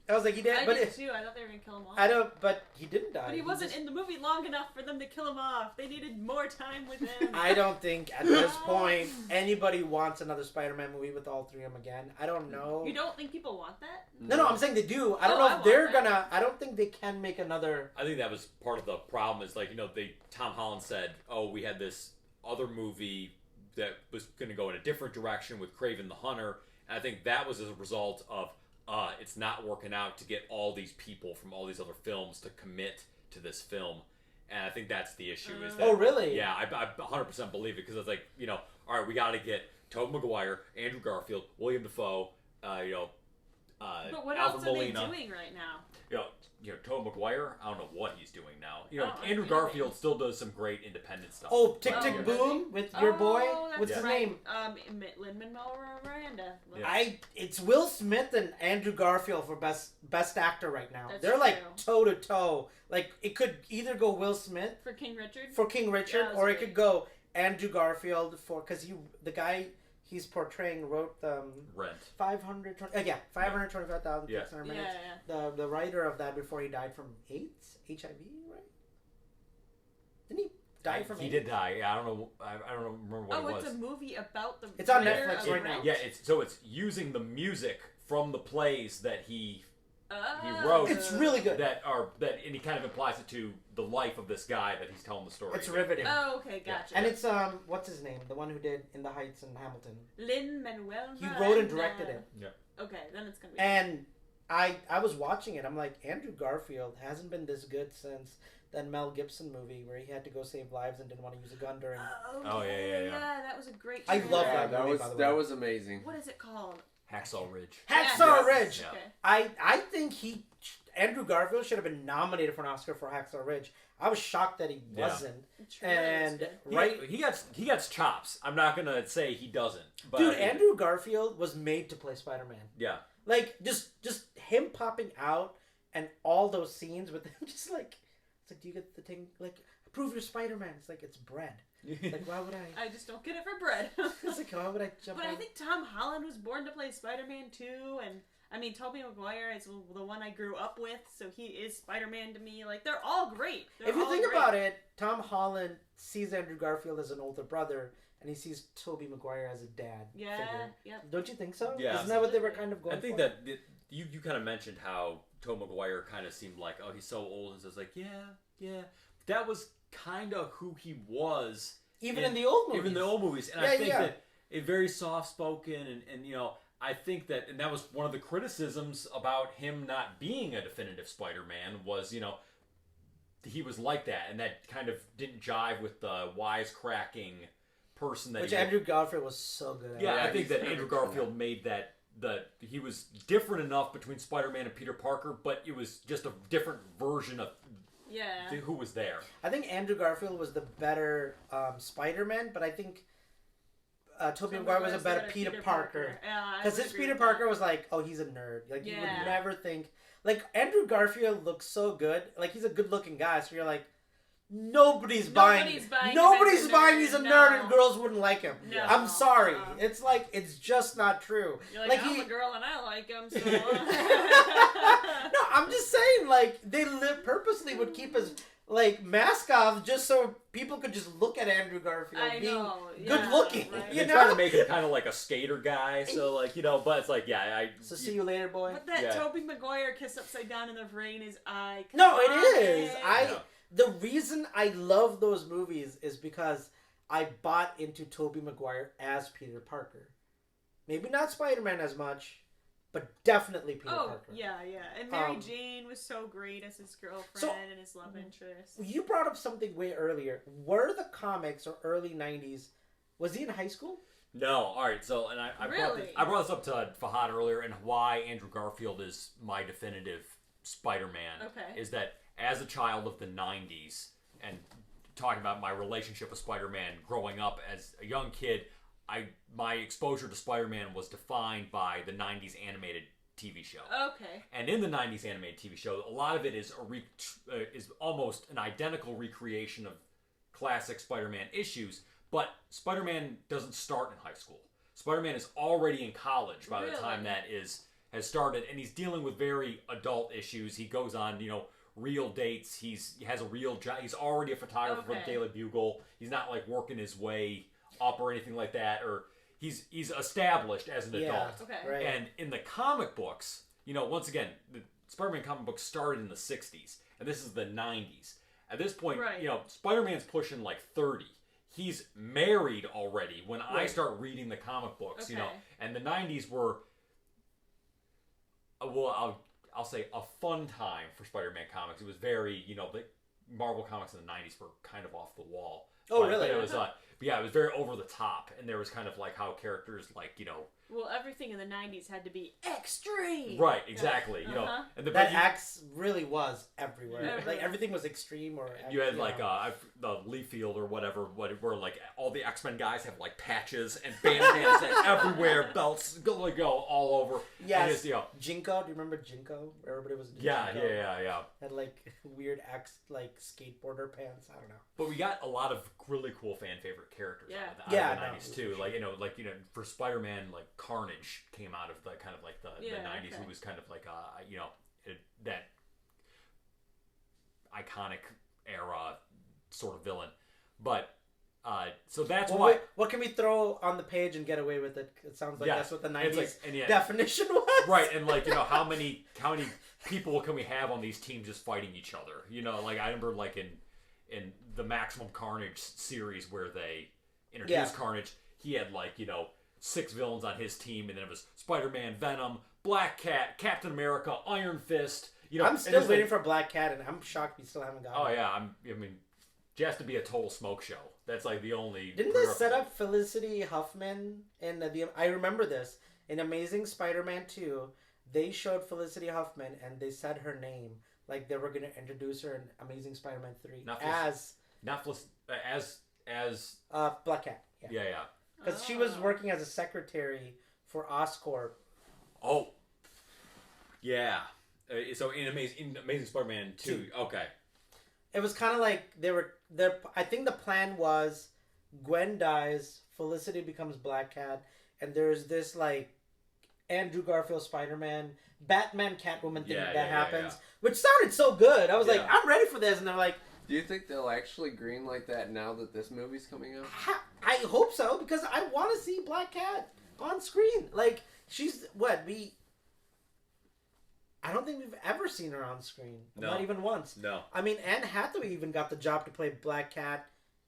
He did. I did too. I thought they were going to kill him off. But he didn't die. But he wasn't in the movie long enough for them to kill him off. They needed more time with him. I don't think at this point anybody wants another Spider-Man movie with all three of them again. I don't know. You don't think people want that? No, I'm saying they do. I don't know if they're gonna. I don't think they can make another. I think that was part of the problem. Is Tom Holland said, "Oh, we had this other movie that was going to go in a different direction with Kraven the Hunter." And I think that was as a result of. It's not working out to get all these people from all these other films to commit to this film. And I think that's the issue. Is that, oh, really? Yeah, I 100% believe it. Because it's all right, we got to get Tobey Maguire, Andrew Garfield, William Dafoe, but what Alfred else are Molina. they doing right now? Tobey Maguire, I don't know what he's doing now. Andrew Garfield still does some great independent stuff. Oh, Tick Tick Boom with your boy. What's his name? Lin-Manuel Miranda. It's Will Smith and Andrew Garfield for best actor right now. They're true. toe to toe. It could either go Will Smith for King Richard, or it could go Andrew Garfield because the guy he's portraying wrote Rent. 525,000 Yeah. minutes. The writer of that before he died from AIDS, HIV, right? Didn't he die from AIDS? He did die. Yeah, I don't know. I don't remember what it was. Oh, it's a movie about the. It's on Netflix right now. Yeah, it's using the music from the plays that he wrote. It's really good. And he kind of implies it to the life of this guy that he's telling the story. It's riveting. Oh, okay, gotcha. And it's what's his name? The one who did In the Heights and Hamilton. Lin-Manuel Miranda. He wrote and directed it. Yeah. Okay, then it's gonna be. And I was watching it. I'm like, Andrew Garfield hasn't been this good since that Mel Gibson movie where he had to go save lives and didn't want to use a gun during. Oh yeah. Yeah, that was a great. I love trailer. that movie. That was amazing. What is it called? Hacksaw Ridge. Hacksaw Ridge. Yeah. Okay. I think Andrew Garfield should have been nominated for an Oscar for Hacksaw Ridge. I was shocked that he wasn't. And he gets chops. I'm not gonna say he doesn't. But dude, Andrew Garfield was made to play Spider-Man. Yeah. Just him popping out and all those scenes with him just do you get the thing prove you're Spider-Man? It's bread. Why would I? I just don't get it for bread. It's why would I jump? But I think Tom Holland was born to play Spider-Man too, and I mean Tobey Maguire is the one I grew up with, so he is Spider-Man to me. They're all great. If you think about it, Tom Holland sees Andrew Garfield as an older brother, and he sees Tobey Maguire as a dad. Yeah, figure. yeah. Don't you think so? Yeah. Isn't that what they were kind of going for? I think that you kind of mentioned how Tobey Maguire kind of seemed like, oh, he's so old, and so it's yeah. That was kind of who he was. Even in the old movies. Even in the old movies. And I think that it's very soft-spoken, and I think that, and that was one of the criticisms about him not being a definitive Spider-Man was, he was like that, and that kind of didn't jive with the wisecracking person that Which Andrew Garfield was so good at. Yeah, I think that Andrew Garfield made that he was different enough between Spider-Man and Peter Parker, but it was just a different version of who was there. I think Andrew Garfield was the better Spider-Man, but I think Tobey Maguire was a better Peter Parker. Because his Peter Parker was he's a nerd. You would never think. Andrew Garfield looks so good. He's a good-looking guy, so you're nobody's buying he's a nerd and girls wouldn't like him. No. I'm sorry. It's it's just not true. You're I'm a girl and I like him, so... No, I'm just saying, they purposely would keep his, mask off just so people could just look at Andrew Garfield good looking. Right. They try to make him kind of like a skater guy, so, but it's So see you later, boy. But that Tobey Maguire kiss upside down in the rain is iconic. No, it is. The reason I love those movies is because I bought into Tobey Maguire as Peter Parker. Maybe not Spider-Man as much, but definitely Peter Oh, Parker. yeah. And Mary Jane was so great as his girlfriend and his love interest. You brought up something way earlier. Were the comics or early 90s, was he in high school? No, all right. So, and I brought this up to Fahad earlier, and why Andrew Garfield is my definitive Spider-Man is that as a child of the 90s, and talking about my relationship with Spider-Man growing up as a young kid, my exposure to Spider-Man was defined by the 90s animated TV show. Okay. And in the 90s animated TV show, a lot of it is is almost an identical recreation of classic Spider-Man issues, but Spider-Man doesn't start in high school. Spider-Man is already in college by the time that has started, and he's dealing with very adult issues. He goes on, real dates. He has a real job. He's already a photographer for the Daily Bugle. He's not like working his way up or anything like that, or he's established as an adult. Okay. Right. And in the comic books, once again, the Spider-Man comic books started in the 60s, and this is the 90s. At this point, Spider-Man's pushing like 30. He's married already when I start reading the comic books, and the 90s were, I'll say a fun time for Spider-Man comics. It was very, the Marvel comics in the 90s were kind of off the wall. Oh, really? But it was, it was very over the top, and there was kind of like how characters Well, everything in the 90s had to be extreme. Right, exactly. And that axe really was everywhere. Like everything was extreme, or you had the Leaf Field or whatever, where like all the X-Men guys have like patches and bandanas everywhere, belts go all over. Yes. Jinko, do you remember Jinko? Everybody was yeah. Had like weird X like skateboarder pants. I don't know. But we got a lot of really cool fan favorite characters out of the 90s too. Sure. For Spider-Man, like Carnage came out of the kind of like the 90s, who was kind of like that iconic era sort of villain. But so that's why. What can we throw on the page and get away with it? It sounds like that's what the 90s definition was. Right, and how many people can we have on these teams just fighting each other? I remember like in the Maximum Carnage series where they introduced Carnage, he had 6 villains on his team, and then it was Spider-Man, Venom, Blackcat, Captain America, Iron Fist. I'm still waiting for Blackcat, and I'm shocked we still haven't gotten it. Oh yeah, just to be a total smoke show. That's like the only. Didn't they set up Felicity Huffman in I remember this in Amazing Spider-Man 2. They showed Felicity Huffman, and they said her name like they were going to introduce her in Amazing Spider-Man 3 as Blackcat. Yeah. Because she was working as a secretary for Oscorp. Oh. Yeah. So in Amazing Spider-Man 2, okay. It was kind of like I think the plan was Gwen dies, Felicity becomes Blackcat, and there's this like Andrew Garfield Spider-Man, Batman Catwoman thing that happens, which sounded so good. I was like, I'm ready for this, and they're like, do you think they'll actually greenlight that now that this movie's coming out? I hope so, because I want to see Blackcat on screen. Like, she's I don't think we've ever seen her on screen. No. Not even once. No. I mean, Anne Hathaway even got the job to play Blackcat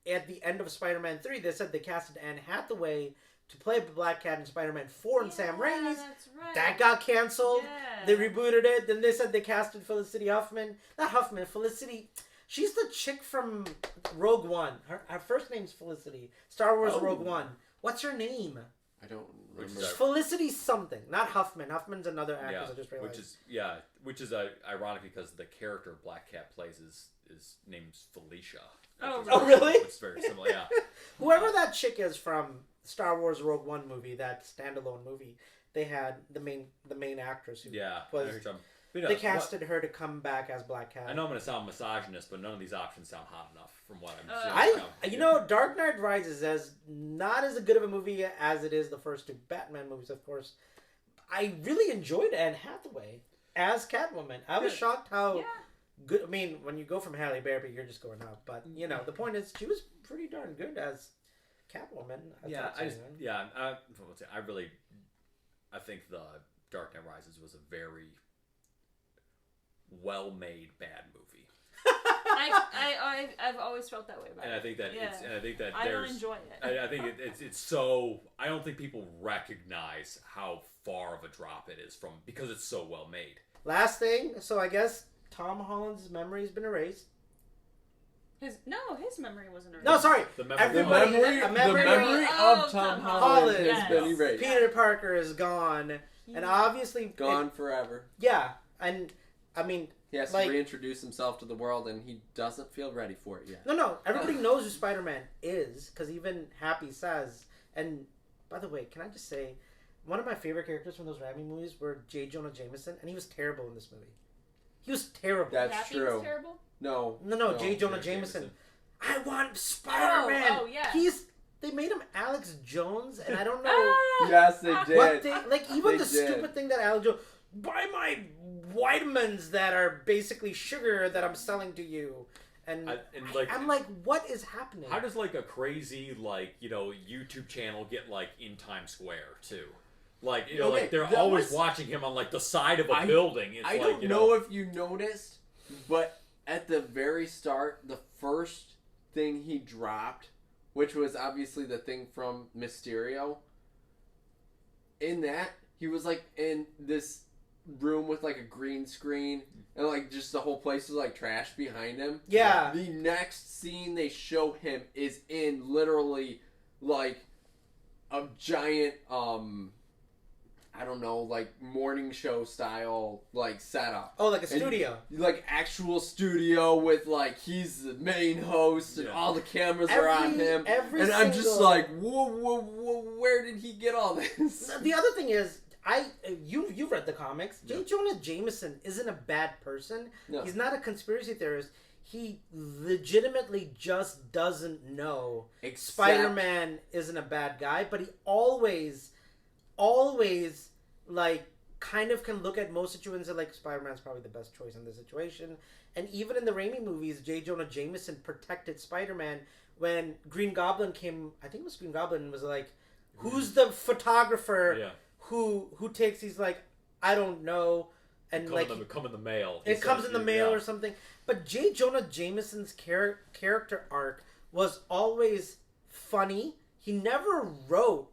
at the end of Spider-Man 3. They said they casted Anne Hathaway to play Blackcat in Spider-Man 4 and Sam Raimi's. That's right. That got canceled. Yeah. They rebooted it. Then they said they casted Felicity Huffman. Not Huffman, Felicity. She's the chick from Rogue One. Her first name's Felicity. Star Wars Rogue One. What's her name? I don't remember. Felicity something. Not Huffman. Huffman's another actress I just realized. Which is ironic because the character Blackcat plays is named Felicia. Oh, really? It's very similar, yeah. Whoever that chick is from Star Wars Rogue One movie, that standalone movie, they had the main actress who was. They casted her to come back as Blackcat. I know I'm going to sound misogynist, but none of these options sound hot enough from what I'm seeing. Dark Knight Rises is not as good of a movie as it is the first 2 Batman movies, of course. I really enjoyed Anne Hathaway as Catwoman. I was shocked how good. I mean, when you go from Halle Berry, you're just going up. But the point is, she was pretty darn good as Catwoman. I think the Dark Knight Rises was a very well-made bad movie. I I've always felt that way about it. And I think that I don't enjoy it. I think it's so. I don't think people recognize how far of a drop it is because it's so well made. Last thing, so I guess Tom Holland's memory's been erased. His memory wasn't erased. No, sorry. The memory of Tom Holland has been erased. Peter Parker is gone, and obviously gone forever. Yeah, and I mean, he has to reintroduce himself to the world, and he doesn't feel ready for it yet. No, everybody knows who Spider-Man is, because even Happy says. And by the way, can I just say, one of my favorite characters from those Raimi movies were J. Jonah Jameson, and he was terrible in this movie. He was terrible. That's Happy true. Was terrible? No, J. Jonah Jameson. I want Spider-Man. Oh yeah. They made him Alex Jones, and I don't know. Yes, they did. Even the stupid thing that Alex Jones, buy my vitamins that are basically sugar that I'm selling to you. And I'm like, what is happening? How does a crazy YouTube channel get in Times Square too? They're always watching him on the side of a building. It's I don't know if you noticed, but at the very start, the first thing he dropped, which was obviously the thing from Mysterio, in that he was in this room with a green screen, and just the whole place was trash behind him. Yeah. The next scene they show him is in literally a giant I don't know, morning show style setup. Oh, a studio. And, actual studio with he's the main host and all the cameras are on him. I'm just whoa, where did he get all this? The other thing is, you've read the comics. J. Jonah Jameson isn't a bad person. No. He's not a conspiracy theorist. He legitimately just doesn't know Spider-Man isn't a bad guy, but he always kind of can look at most situations and Spider-Man's probably the best choice in this situation. And even in the Raimi movies, J. Jonah Jameson protected Spider-Man when Green Goblin came. I think it was Green Goblin was who's the photographer? Yeah. Who takes these I don't know, and come in the mail. It comes in the mail or something. But J. Jonah Jameson's character arc was always funny. He never wrote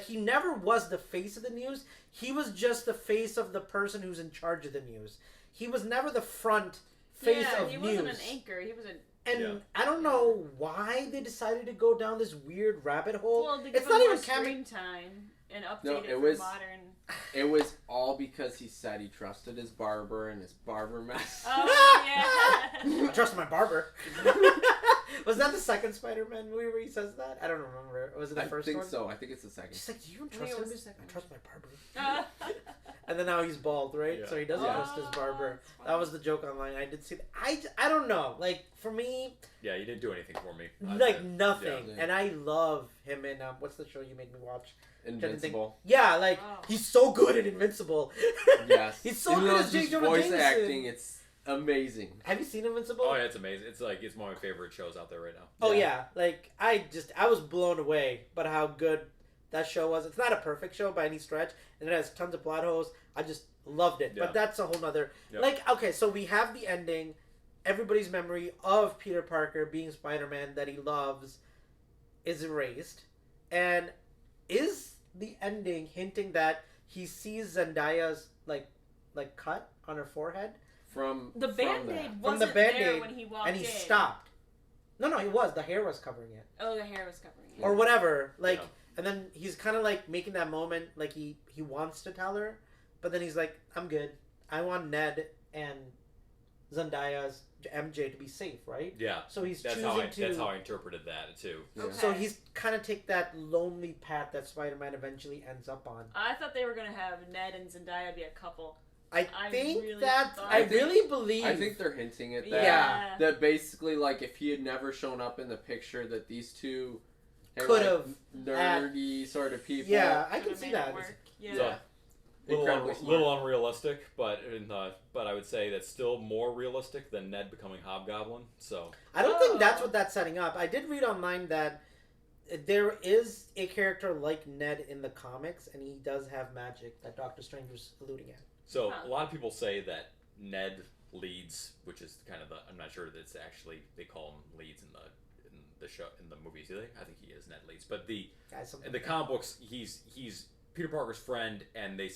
he never was the face of the news. He was just the face of the person who's in charge of the news. He was never the front face of news. He wasn't an anchor. He was And I don't know why they decided to go down this weird rabbit hole. Well, it's not even screen time. And update it for modern. It was all because he said he trusted his barber and his barber mess. Oh, yeah. I trust my barber. Was that the second Spider-Man movie where he says that? I don't remember. Was it the first one? I think so. I think it's the second. She's do you trust him? I trust my barber. And then now he's bald, right? Yeah. So he doesn't trust his barber. That was the joke online. I did see that. I don't know. For me... Yeah, you didn't do anything for me. Nothing. Yeah. And I love him in... what's the show you made me watch? Invincible. Yeah, he's so good at Invincible. Yes. He's so good at J. Jonah voice Jameson. acting, it's amazing. Have you seen Invincible? Oh, yeah, it's amazing. It's it's one of my favorite shows out there right now. Oh, yeah. I was blown away by how good that show was. It's not a perfect show by any stretch, and it has tons of plot holes. I just loved it. Yeah. But that's a whole nother... Yep. Okay, so we have the ending. Everybody's memory of Peter Parker being Spider-Man that he loves is erased. And is the ending hinting that he sees Zendaya's cut on her forehead from the Band-Aid wasn't there when he walked in, and he stopped. No, he was. The hair was covering it. Oh, the hair was covering it, or whatever. And then he's kind of making that moment, he wants to tell her, but then he's I'm good. I want Ned and Zendaya's MJ to be safe, right? Yeah. So he's that's how I interpreted that too. Okay. So he's kind of take that lonely path that Spider-Man eventually ends up on. I thought they were gonna have Ned and Zendaya be a couple. I really believe. I think they're hinting at that. Yeah. That basically, if he had never shown up in the picture, that these two could have nerdy sort of people. Yeah, I can see that. Yeah. Little unrealistic, but I would say that's still more realistic than Ned becoming Hobgoblin. So I don't think that's what that's setting up. I did read online that there is a character like Ned in the comics, and he does have magic that Doctor Strange was alluding at. So a lot of people say that Ned leads, which is kind of the, I'm not sure that's actually, they call him leads in the show, in the movies, do they? I think he is Ned Leeds. But in the comic books, he's Peter Parker's friend, and we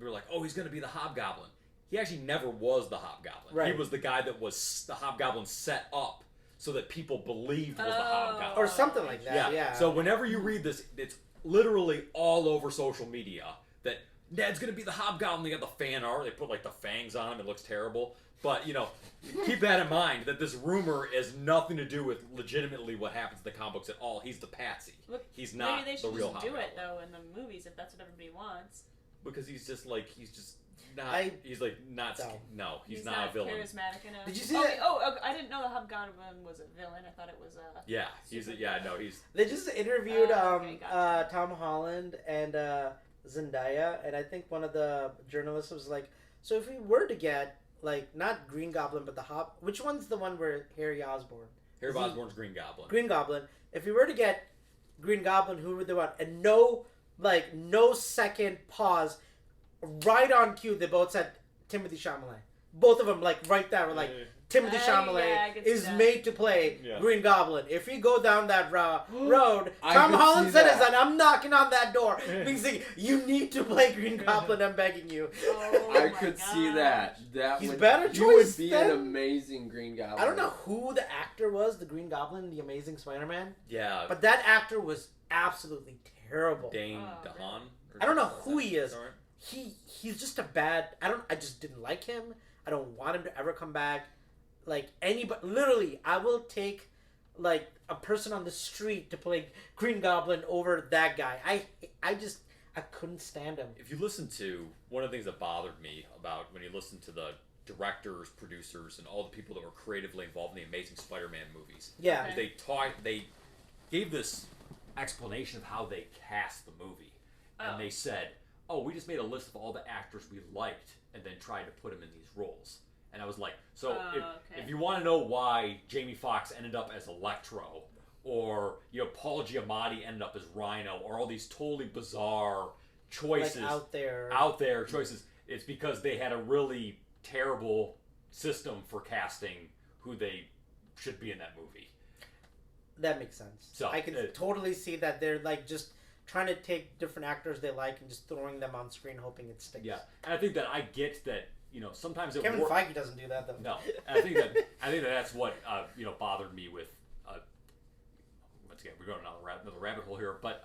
were like, oh, he's going to be the Hobgoblin. He actually never was the Hobgoblin. Right. He was the guy that was the Hobgoblin set up so that people believed was the Hobgoblin. Or something like that, yeah. So whenever you read this, it's literally all over social media that Ned's going to be the Hobgoblin. They got the fan art. They put, like, the fangs on him. It looks terrible. But, you know, keep that in mind, that this rumor has nothing to do with legitimately what happens in the comic books at all. He's the patsy. Look, he's not maybe they the should real just do Hobgoblin. it, though, in the movies, if that's what everybody wants. Because he's just not, No. no, he's not a villain. Charismatic enough. Did you see that? I didn't know the Hobgoblin was a villain. I thought it was a... Yeah, he's They just interviewed okay, gotcha. Tom Holland and Zendaya, and I think one of the journalists was like, so if we were to get, like, not Green Goblin, but which one's the one where Harry Osborn? Harry Osborn's Green Goblin. Green Goblin. If we were to get Green Goblin, who would they want? And no second pause, right on cue, they both said Timothy Chamalet. Both of them, like, right there, were like, Timothy Chamalet is made to play Green Goblin. If we go down that road, Tom Holland said it, and I'm knocking on that door. Being saying, you need to play Green Goblin, I'm begging you. I could see that. He's better choice. You would be an amazing Green Goblin. I don't know who the actor was, the Green Goblin in The Amazing Spider-Man. Yeah. But that actor was absolutely terrible. Dane DeHaan? I don't know who he is. He's just a bad... I just didn't like him. I don't want him to ever come back. Like, anybody... Literally, I will take, like, a person on the street to play Green Goblin over that guy. I couldn't stand him. If you listen to... One of the things that bothered me about when you listen to the directors, producers, and all the people that were creatively involved in the Amazing Spider-Man movies. Yeah. Okay. They gave this explanation of how they cast the movie. And they said, oh, we just made a list of all the actors we liked and then tried to put them in these roles. And I was like, so if you want to know why Jamie Foxx ended up as Electro, or, you know, Paul Giamatti ended up as Rhino, or all these totally bizarre choices, like out there choices, it's because they had a really terrible system for casting who they should be in that movie. That makes sense. So I can totally see that they're, like, just trying to take different actors they like and just throwing them on screen hoping it sticks. Yeah, and I think that I get that, you know, sometimes it Kevin Feige doesn't do that, though. No, and I think that that's what bothered me with. Once again, we're going down another rabbit hole here, but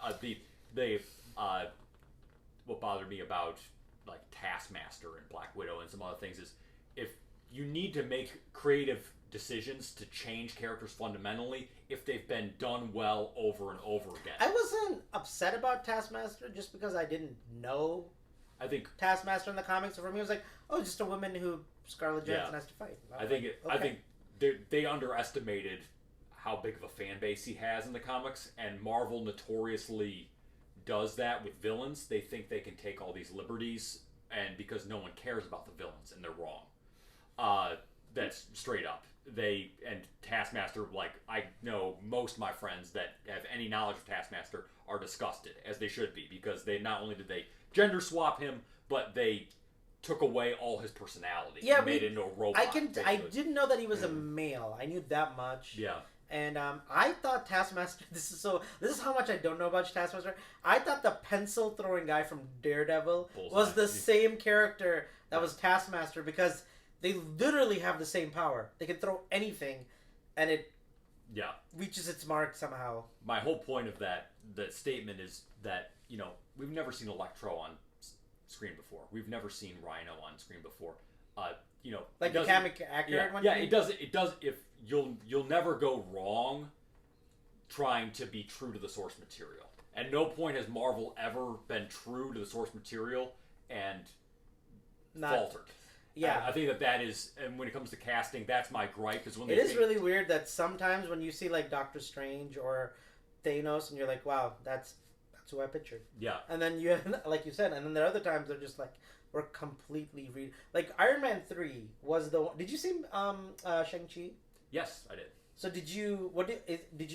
what bothered me about, like, Taskmaster and Black Widow and some other things is if you need to make creative decisions to change characters fundamentally if they've been done well over and over again. I wasn't upset about Taskmaster just because I didn't know Taskmaster in the comics. So for me, it was like, oh, just a woman who Scarlett Johansson has to fight. I think they underestimated how big of a fan base he has in the comics, and Marvel notoriously does that with villains. They think they can take all these liberties, and because no one cares about the villains, and they're wrong. That's straight up. And Taskmaster, like, I know most of my friends that have any knowledge of Taskmaster are disgusted, as they should be, because they not only did they gender swap him, but they took away all his personality. Yeah, and made it into a robot. I didn't know that he was a male. I knew that much. Yeah. And I thought Taskmaster... This is how much I don't know about Taskmaster. I thought the pencil-throwing guy from Daredevil was the same character that was Taskmaster, because they literally have the same power. They can throw anything, and it reaches its mark somehow. My whole point of that statement is that, you know, we've never seen Electro on screen before. We've never seen Rhino on screen before. You know, like the comic accurate one. Yeah, it does. It does. If you'll never go wrong trying to be true to the source material. At no point has Marvel ever been true to the source material and faltered. Yeah, I think that is, and when it comes to casting, that's my gripe. Because it is really weird that sometimes when you see, like, Doctor Strange or Thanos, and you're like, wow, that's who I pictured. Yeah. And then you, like you said, and then there are other times they're just like, we're completely like Iron Man 3 was the one. Did you see Shang-Chi? Yes, I did. So did you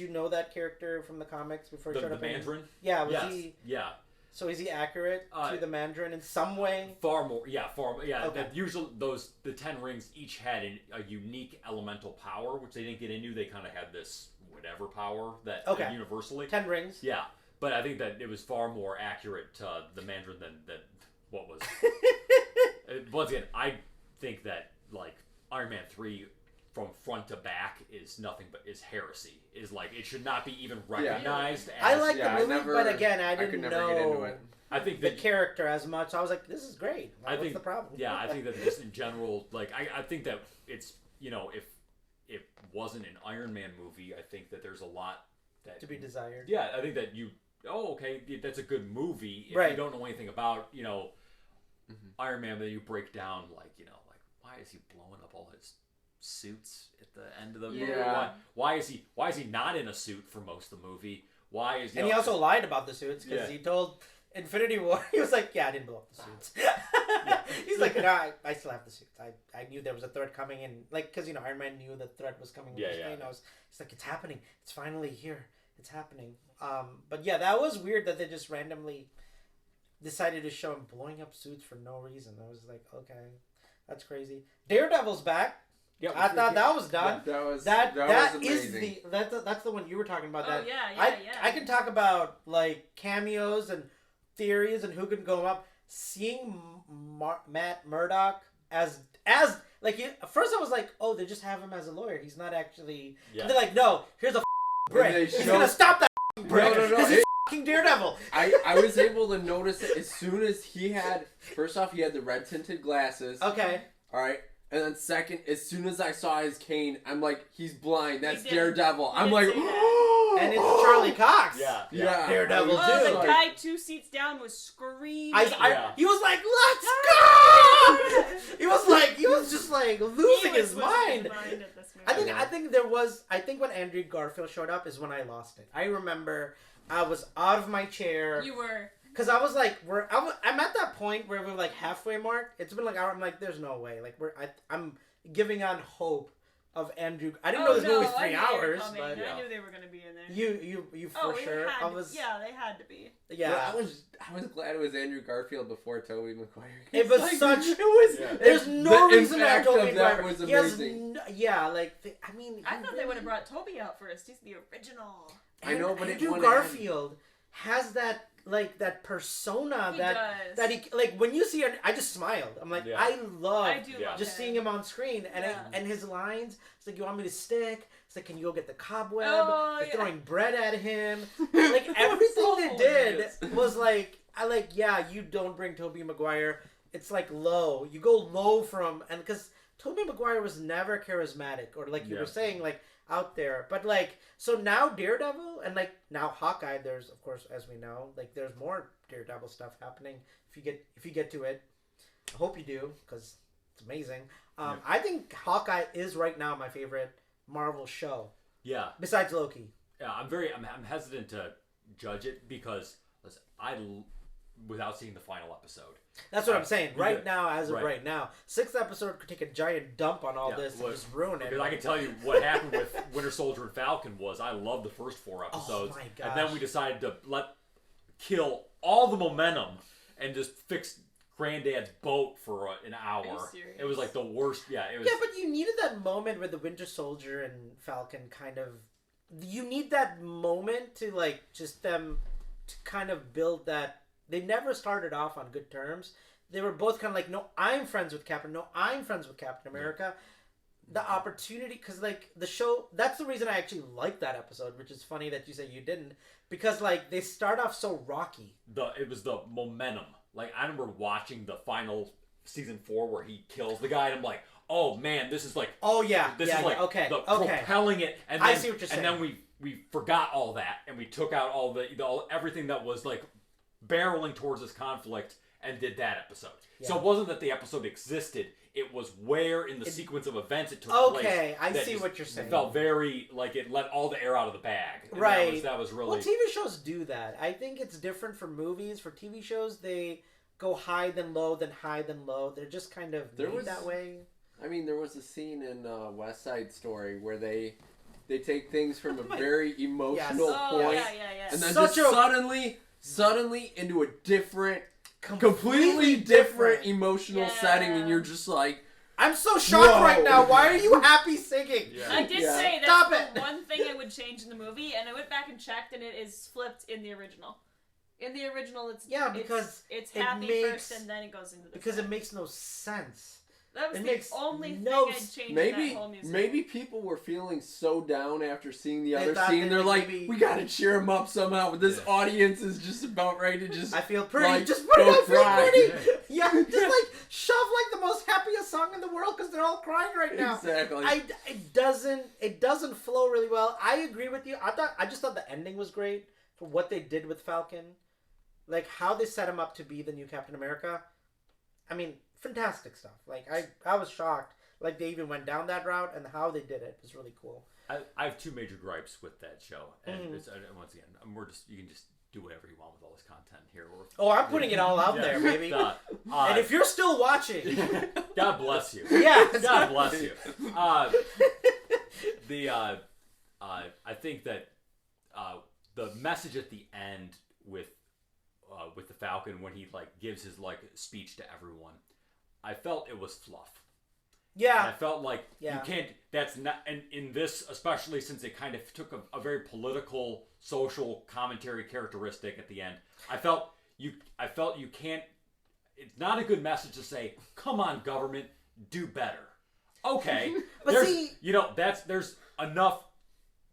know that character from the comics before he showed up? The Mandarin? Yeah, was he? Yeah. So is he accurate to the Mandarin in some way? Far more. Yeah. Okay. Usually the 10 rings each had a unique elemental power, which they didn't get into. They kind of had this whatever power that universally. 10 rings. Yeah, but I think that it was far more accurate to the Mandarin than what was. Once again, I think that like Iron Man 3 from front to back is nothing but is heresy. Is like it should not be even recognized. I like the movie, but again, I didn't could know never get into it. I think the character as much. I was like, this is great. What's the problem? Yeah, I think that just in general, like I think that it's if it wasn't an Iron Man movie, I think that there's a lot that to be desired. Yeah, I think that okay, that's a good movie. If you don't know anything about Iron Man, then you break down like why is he blowing up all his suits at the end of the movie? Why is he not in a suit for most of the movie? Why is he? And he also lied about the suits because he told Infinity War he was like, "Yeah, I didn't blow up the suits." He's like, "No, I still have the suits. I knew there was a threat coming in, like because Iron Man knew the threat was coming. It's like it's happening. It's finally here. It's happening." But yeah, that was weird that they just randomly decided to show him blowing up suits for no reason. I was like, okay, that's crazy. Daredevil's back. Yep. I thought that was done. That was amazing. That's the one you were talking about. Oh, that I can talk about like cameos and theories and who can go up. Seeing Matt Murdock as like first I was like, oh, they just have him as a lawyer. He's not actually. Yeah. They're like, no, here's a brick. He's gonna stop that brick. No. He's fucking Daredevil. I was able to notice it as soon as he had. First off, he had the red tinted glasses. Okay. All right. And then second, as soon as I saw his cane, I'm like, he's blind. That's Daredevil. I'm like, and it's Charlie Cox. Yeah. Daredevil too. The guy 2 seats down was screaming. He was like, "Let's go!" he was just like losing his mind. I think when Andrew Garfield showed up is when I lost it. I remember I was out of my chair. You were. Because I was like, I'm at that point where we're like halfway mark. It's been like an hour. I'm like, there's no way. Like I'm giving on hope of Andrew. I didn't know this movie was 3 hours, but I knew they were gonna be in there. You for sure. They had to be. Yeah, well, I was glad it was Andrew Garfield before Tobey Maguire. It was There's no reason that Tobey Maguire was amazing. I thought they would have brought Tobey out first. He's the original. I know, but Andrew Garfield has that. Like that persona that he like when you see it, I just smiled. I'm like, I love just seeing him on screen and his lines. It's like, you want me to stick? It's like, can you go get the cobweb? Throwing bread at him. Like everything they did was like, you don't bring Tobey Maguire. It's like low. You go low from and because Tobey Maguire was never charismatic or like you were saying like. Out there, but like so now Daredevil and like now Hawkeye. There's of course, as we know, like there's more Daredevil stuff happening. If you get to it, I hope you do because it's amazing. I think Hawkeye is right now my favorite Marvel show. Yeah. Besides Loki. Yeah, I'm hesitant to judge it because listen, without seeing the final episode. That's what I'm saying. Right now, as of right now, 6th episode could take a giant dump on all this and just ruin it. Because I can tell you what happened with Winter Soldier and Falcon was I loved the first 4 episodes. Oh my gosh. And then we decided to kill all the momentum and just fix Granddad's boat for an hour. Are you serious? It was like the worst. Yeah, it was. Yeah, but you needed that moment where the Winter Soldier and Falcon kind of. You need that moment to like just them to kind of build that. They never started off on good terms. They were both kind of like, no, I'm friends with Captain. No, I'm friends with Captain America. The opportunity, because like the show, that's the reason I actually liked that episode, which is funny that you say you didn't, because like they start off so rocky. It was the momentum. Like I remember watching the final season 4 where he kills the guy, and I'm like, oh man, this is like, this is like propelling it. And then, I see what you're saying. And then we forgot all that, and we took out all everything that was like barreling towards this conflict and did that episode. Yeah. So it wasn't that the episode existed, it was where in the sequence of events it took place. Okay, I see what you're saying. It felt very like it let all the air out of the bag. And right. That was really... Well, TV shows do that. I think it's different for movies. For TV shows, they go high then low, then high then low. They're just kind of made that way. I mean, there was a scene in West Side Story where they take things from a very emotional point, and then suddenly suddenly into a different, completely different emotional setting, and you're just like, I'm so shocked right now. Why are you happy singing? Yeah. I did say that's the one thing I would change in the movie, and I went back and checked, and it is flipped in the original. In the original, it's happy first, and then it goes into the because it makes no sense. That was the only thing I'd change in that whole musical. Maybe people were feeling so down after seeing the other scene. They're like, we gotta cheer him up somehow. But this audience is just about ready to just. I feel pretty. Like, just put it I feel pretty. Yeah, just like shove like the most happiest song in the world because they're all crying right now. Exactly. It doesn't flow really well. I agree with you. I just thought the ending was great for what they did with Falcon, like how they set him up to be the new Captain America. I mean. Fantastic stuff. Like I was shocked. Like they even went down that route, and how they did it was really cool. I have two major gripes with that show, and it's, once again, you can just do whatever you want with all this content here. I'm putting it all out there, baby. And if you're still watching, God bless you. Yeah, God bless you. I think that the message at the end with the Falcon when he like gives his like speech to everyone. I felt it was fluff. Yeah. And I felt like you can't, that's not, and in this, especially since it kind of took a very political, social commentary characteristic at the end, I felt you can't, it's not a good message to say, come on government, do better. Okay. But there's enough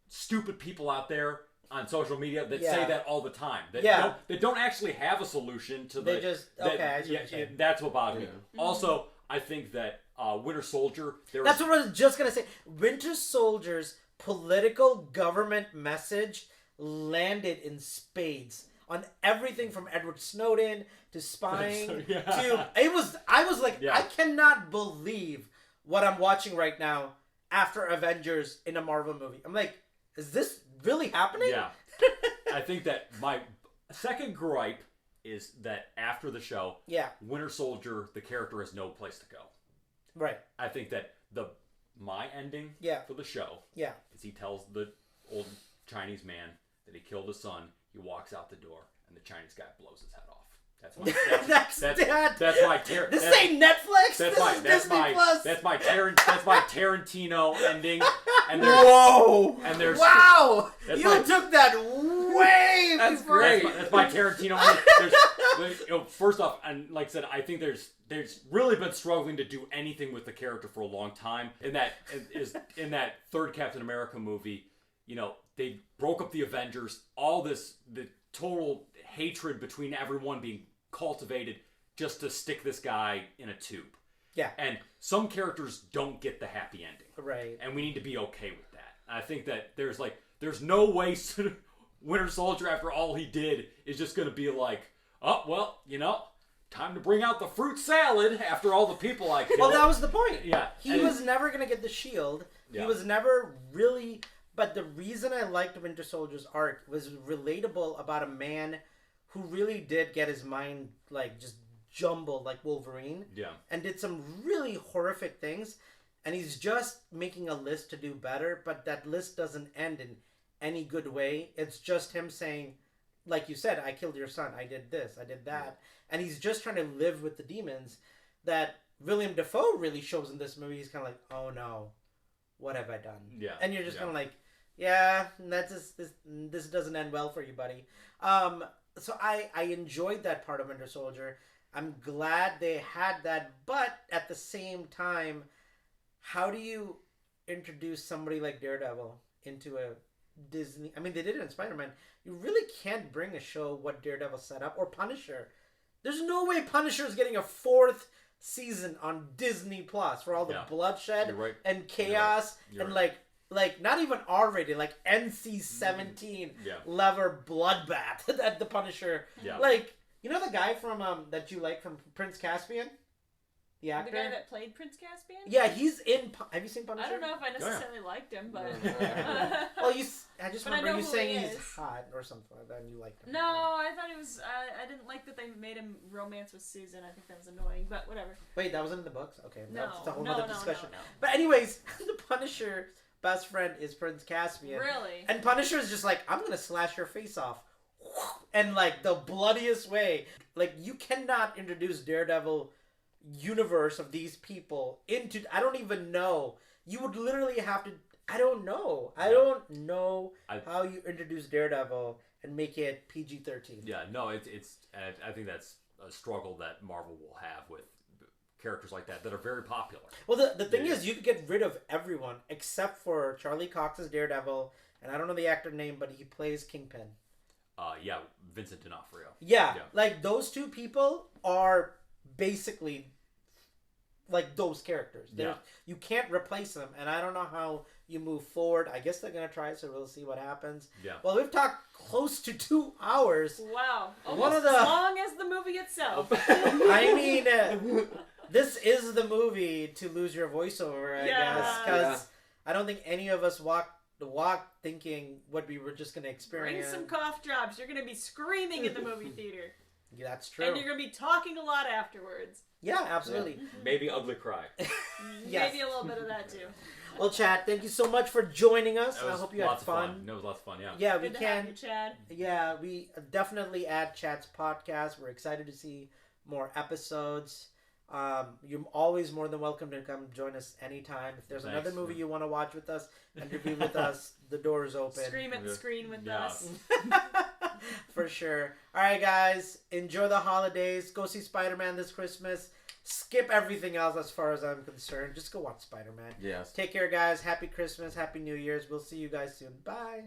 stupid people out there on social media that say that all the time. That don't actually have a solution to the. That's what bothers me. Also, I think that Winter Soldier. That's what I was just gonna say. Winter Soldier's political government message landed in spades on everything from Edward Snowden to spying to it was. I was like, I cannot believe what I'm watching right now after Avengers in a Marvel movie. I'm like, is this really happening? Yeah. I think that my second gripe is that after the show, Winter Soldier, the character has no place to go. Right. I think that my ending for the show is he tells the old Chinese man that he killed his son, he walks out the door, and the Chinese guy blows his head off. That's my This ain't Netflix. This is Disney Plus. That's my Tarantino ending. And whoa! And there's you took that way. That's great. That's my Tarantino ending. First off, and like I said, I think there's really been struggling to do anything with the character for a long time. In that third Captain America movie, they broke up the Avengers. All the total hatred between everyone being cultivated just to stick this guy in a tube. Yeah. And some characters don't get the happy ending. Right. And we need to be okay with that. I think that there's no way Winter Soldier, after all he did, is just going to be like, oh, well, time to bring out the fruit salad after all the people I killed. Well, that was the point. Yeah. He was never going to get the shield. Yeah. He was never really... But the reason I liked Winter Soldier's arc was relatable about a man who really did get his mind, like, just jumbled like Wolverine. Yeah. And did some really horrific things. And he's just making a list to do better, but that list doesn't end in any good way. It's just him saying, like you said, I killed your son, I did this, I did that. Yeah. And he's just trying to live with the demons that William Dafoe really shows in this movie. He's kind of like, oh no, what have I done? Yeah. And you're just kind of like, yeah, that's just, this doesn't end well for you, buddy. So I enjoyed that part of Winter Soldier. I'm glad they had that, but at the same time, how do you introduce somebody like Daredevil into a Disney? I mean, they did it in Spider-Man. You really can't bring a show what Daredevil set up, or Punisher. There's no way Punisher is getting a 4th season on Disney Plus for all the bloodshed and chaos and like not even R-rated, like NC-17 level bloodbath that the Punisher. Yeah. Like, you know the guy from that you like from Prince Caspian? The actor? The guy that played Prince Caspian? Yeah, he's in... Have you seen Punisher? I don't know if I necessarily liked him, but... Well, I just remember you saying he's hot or something like that, and you liked him. No, I thought he was... I didn't like that they made him romance with Susan. I think that was annoying, but whatever. Wait, that wasn't in the books? Okay, that's a whole other discussion. No. But anyways, the Punisher best friend is Prince Caspian. Really? And Punisher is just like, I'm going to slash your face off. and like the bloodiest way. Like you cannot introduce Daredevil universe of these people into. I don't even know. You would literally have to. I don't know. I don't know how you introduce Daredevil and make it PG-13. Yeah, no, it's. I think that's a struggle that Marvel will have with characters like that are very popular. Well, the thing is, you could get rid of everyone except for Charlie Cox's Daredevil, and I don't know the actor name, but he plays Kingpin. Yeah, Vincent D'Onofrio. Yeah, like those two people are basically like those characters. You can't replace them, and I don't know how you move forward. I guess they're gonna try, so we'll see what happens. Yeah. Well, we've talked close to 2 hours. Wow, almost as long as the movie itself. I mean, this is the movie to lose your voiceover, I guess, because I don't think any of us walked thinking what we were just gonna experience. Bring some cough drops. You're gonna be screaming in the movie theater. Yeah, that's true. And you're gonna be talking a lot afterwards. Yeah, absolutely. Yeah. Maybe ugly cry. Yes. Maybe a little bit of that too. Well, Chad, thank you so much for joining us. I hope you had fun. It was lots of fun, yeah. Yeah, Good we to have you, Chad. Yeah, we definitely add Chad's podcast. We're excited to see more episodes. You're always more than welcome to come join us anytime. If there's another movie you want to watch with us and review with us, the door is open. Scream at the screen with us. For sure. All right, guys. Enjoy the holidays. Go see Spider-Man this Christmas. Skip everything else as far as I'm concerned. Just go watch Spider-Man. Yes. Take care, guys. Happy Christmas. Happy New Year's. We'll see you guys soon. Bye.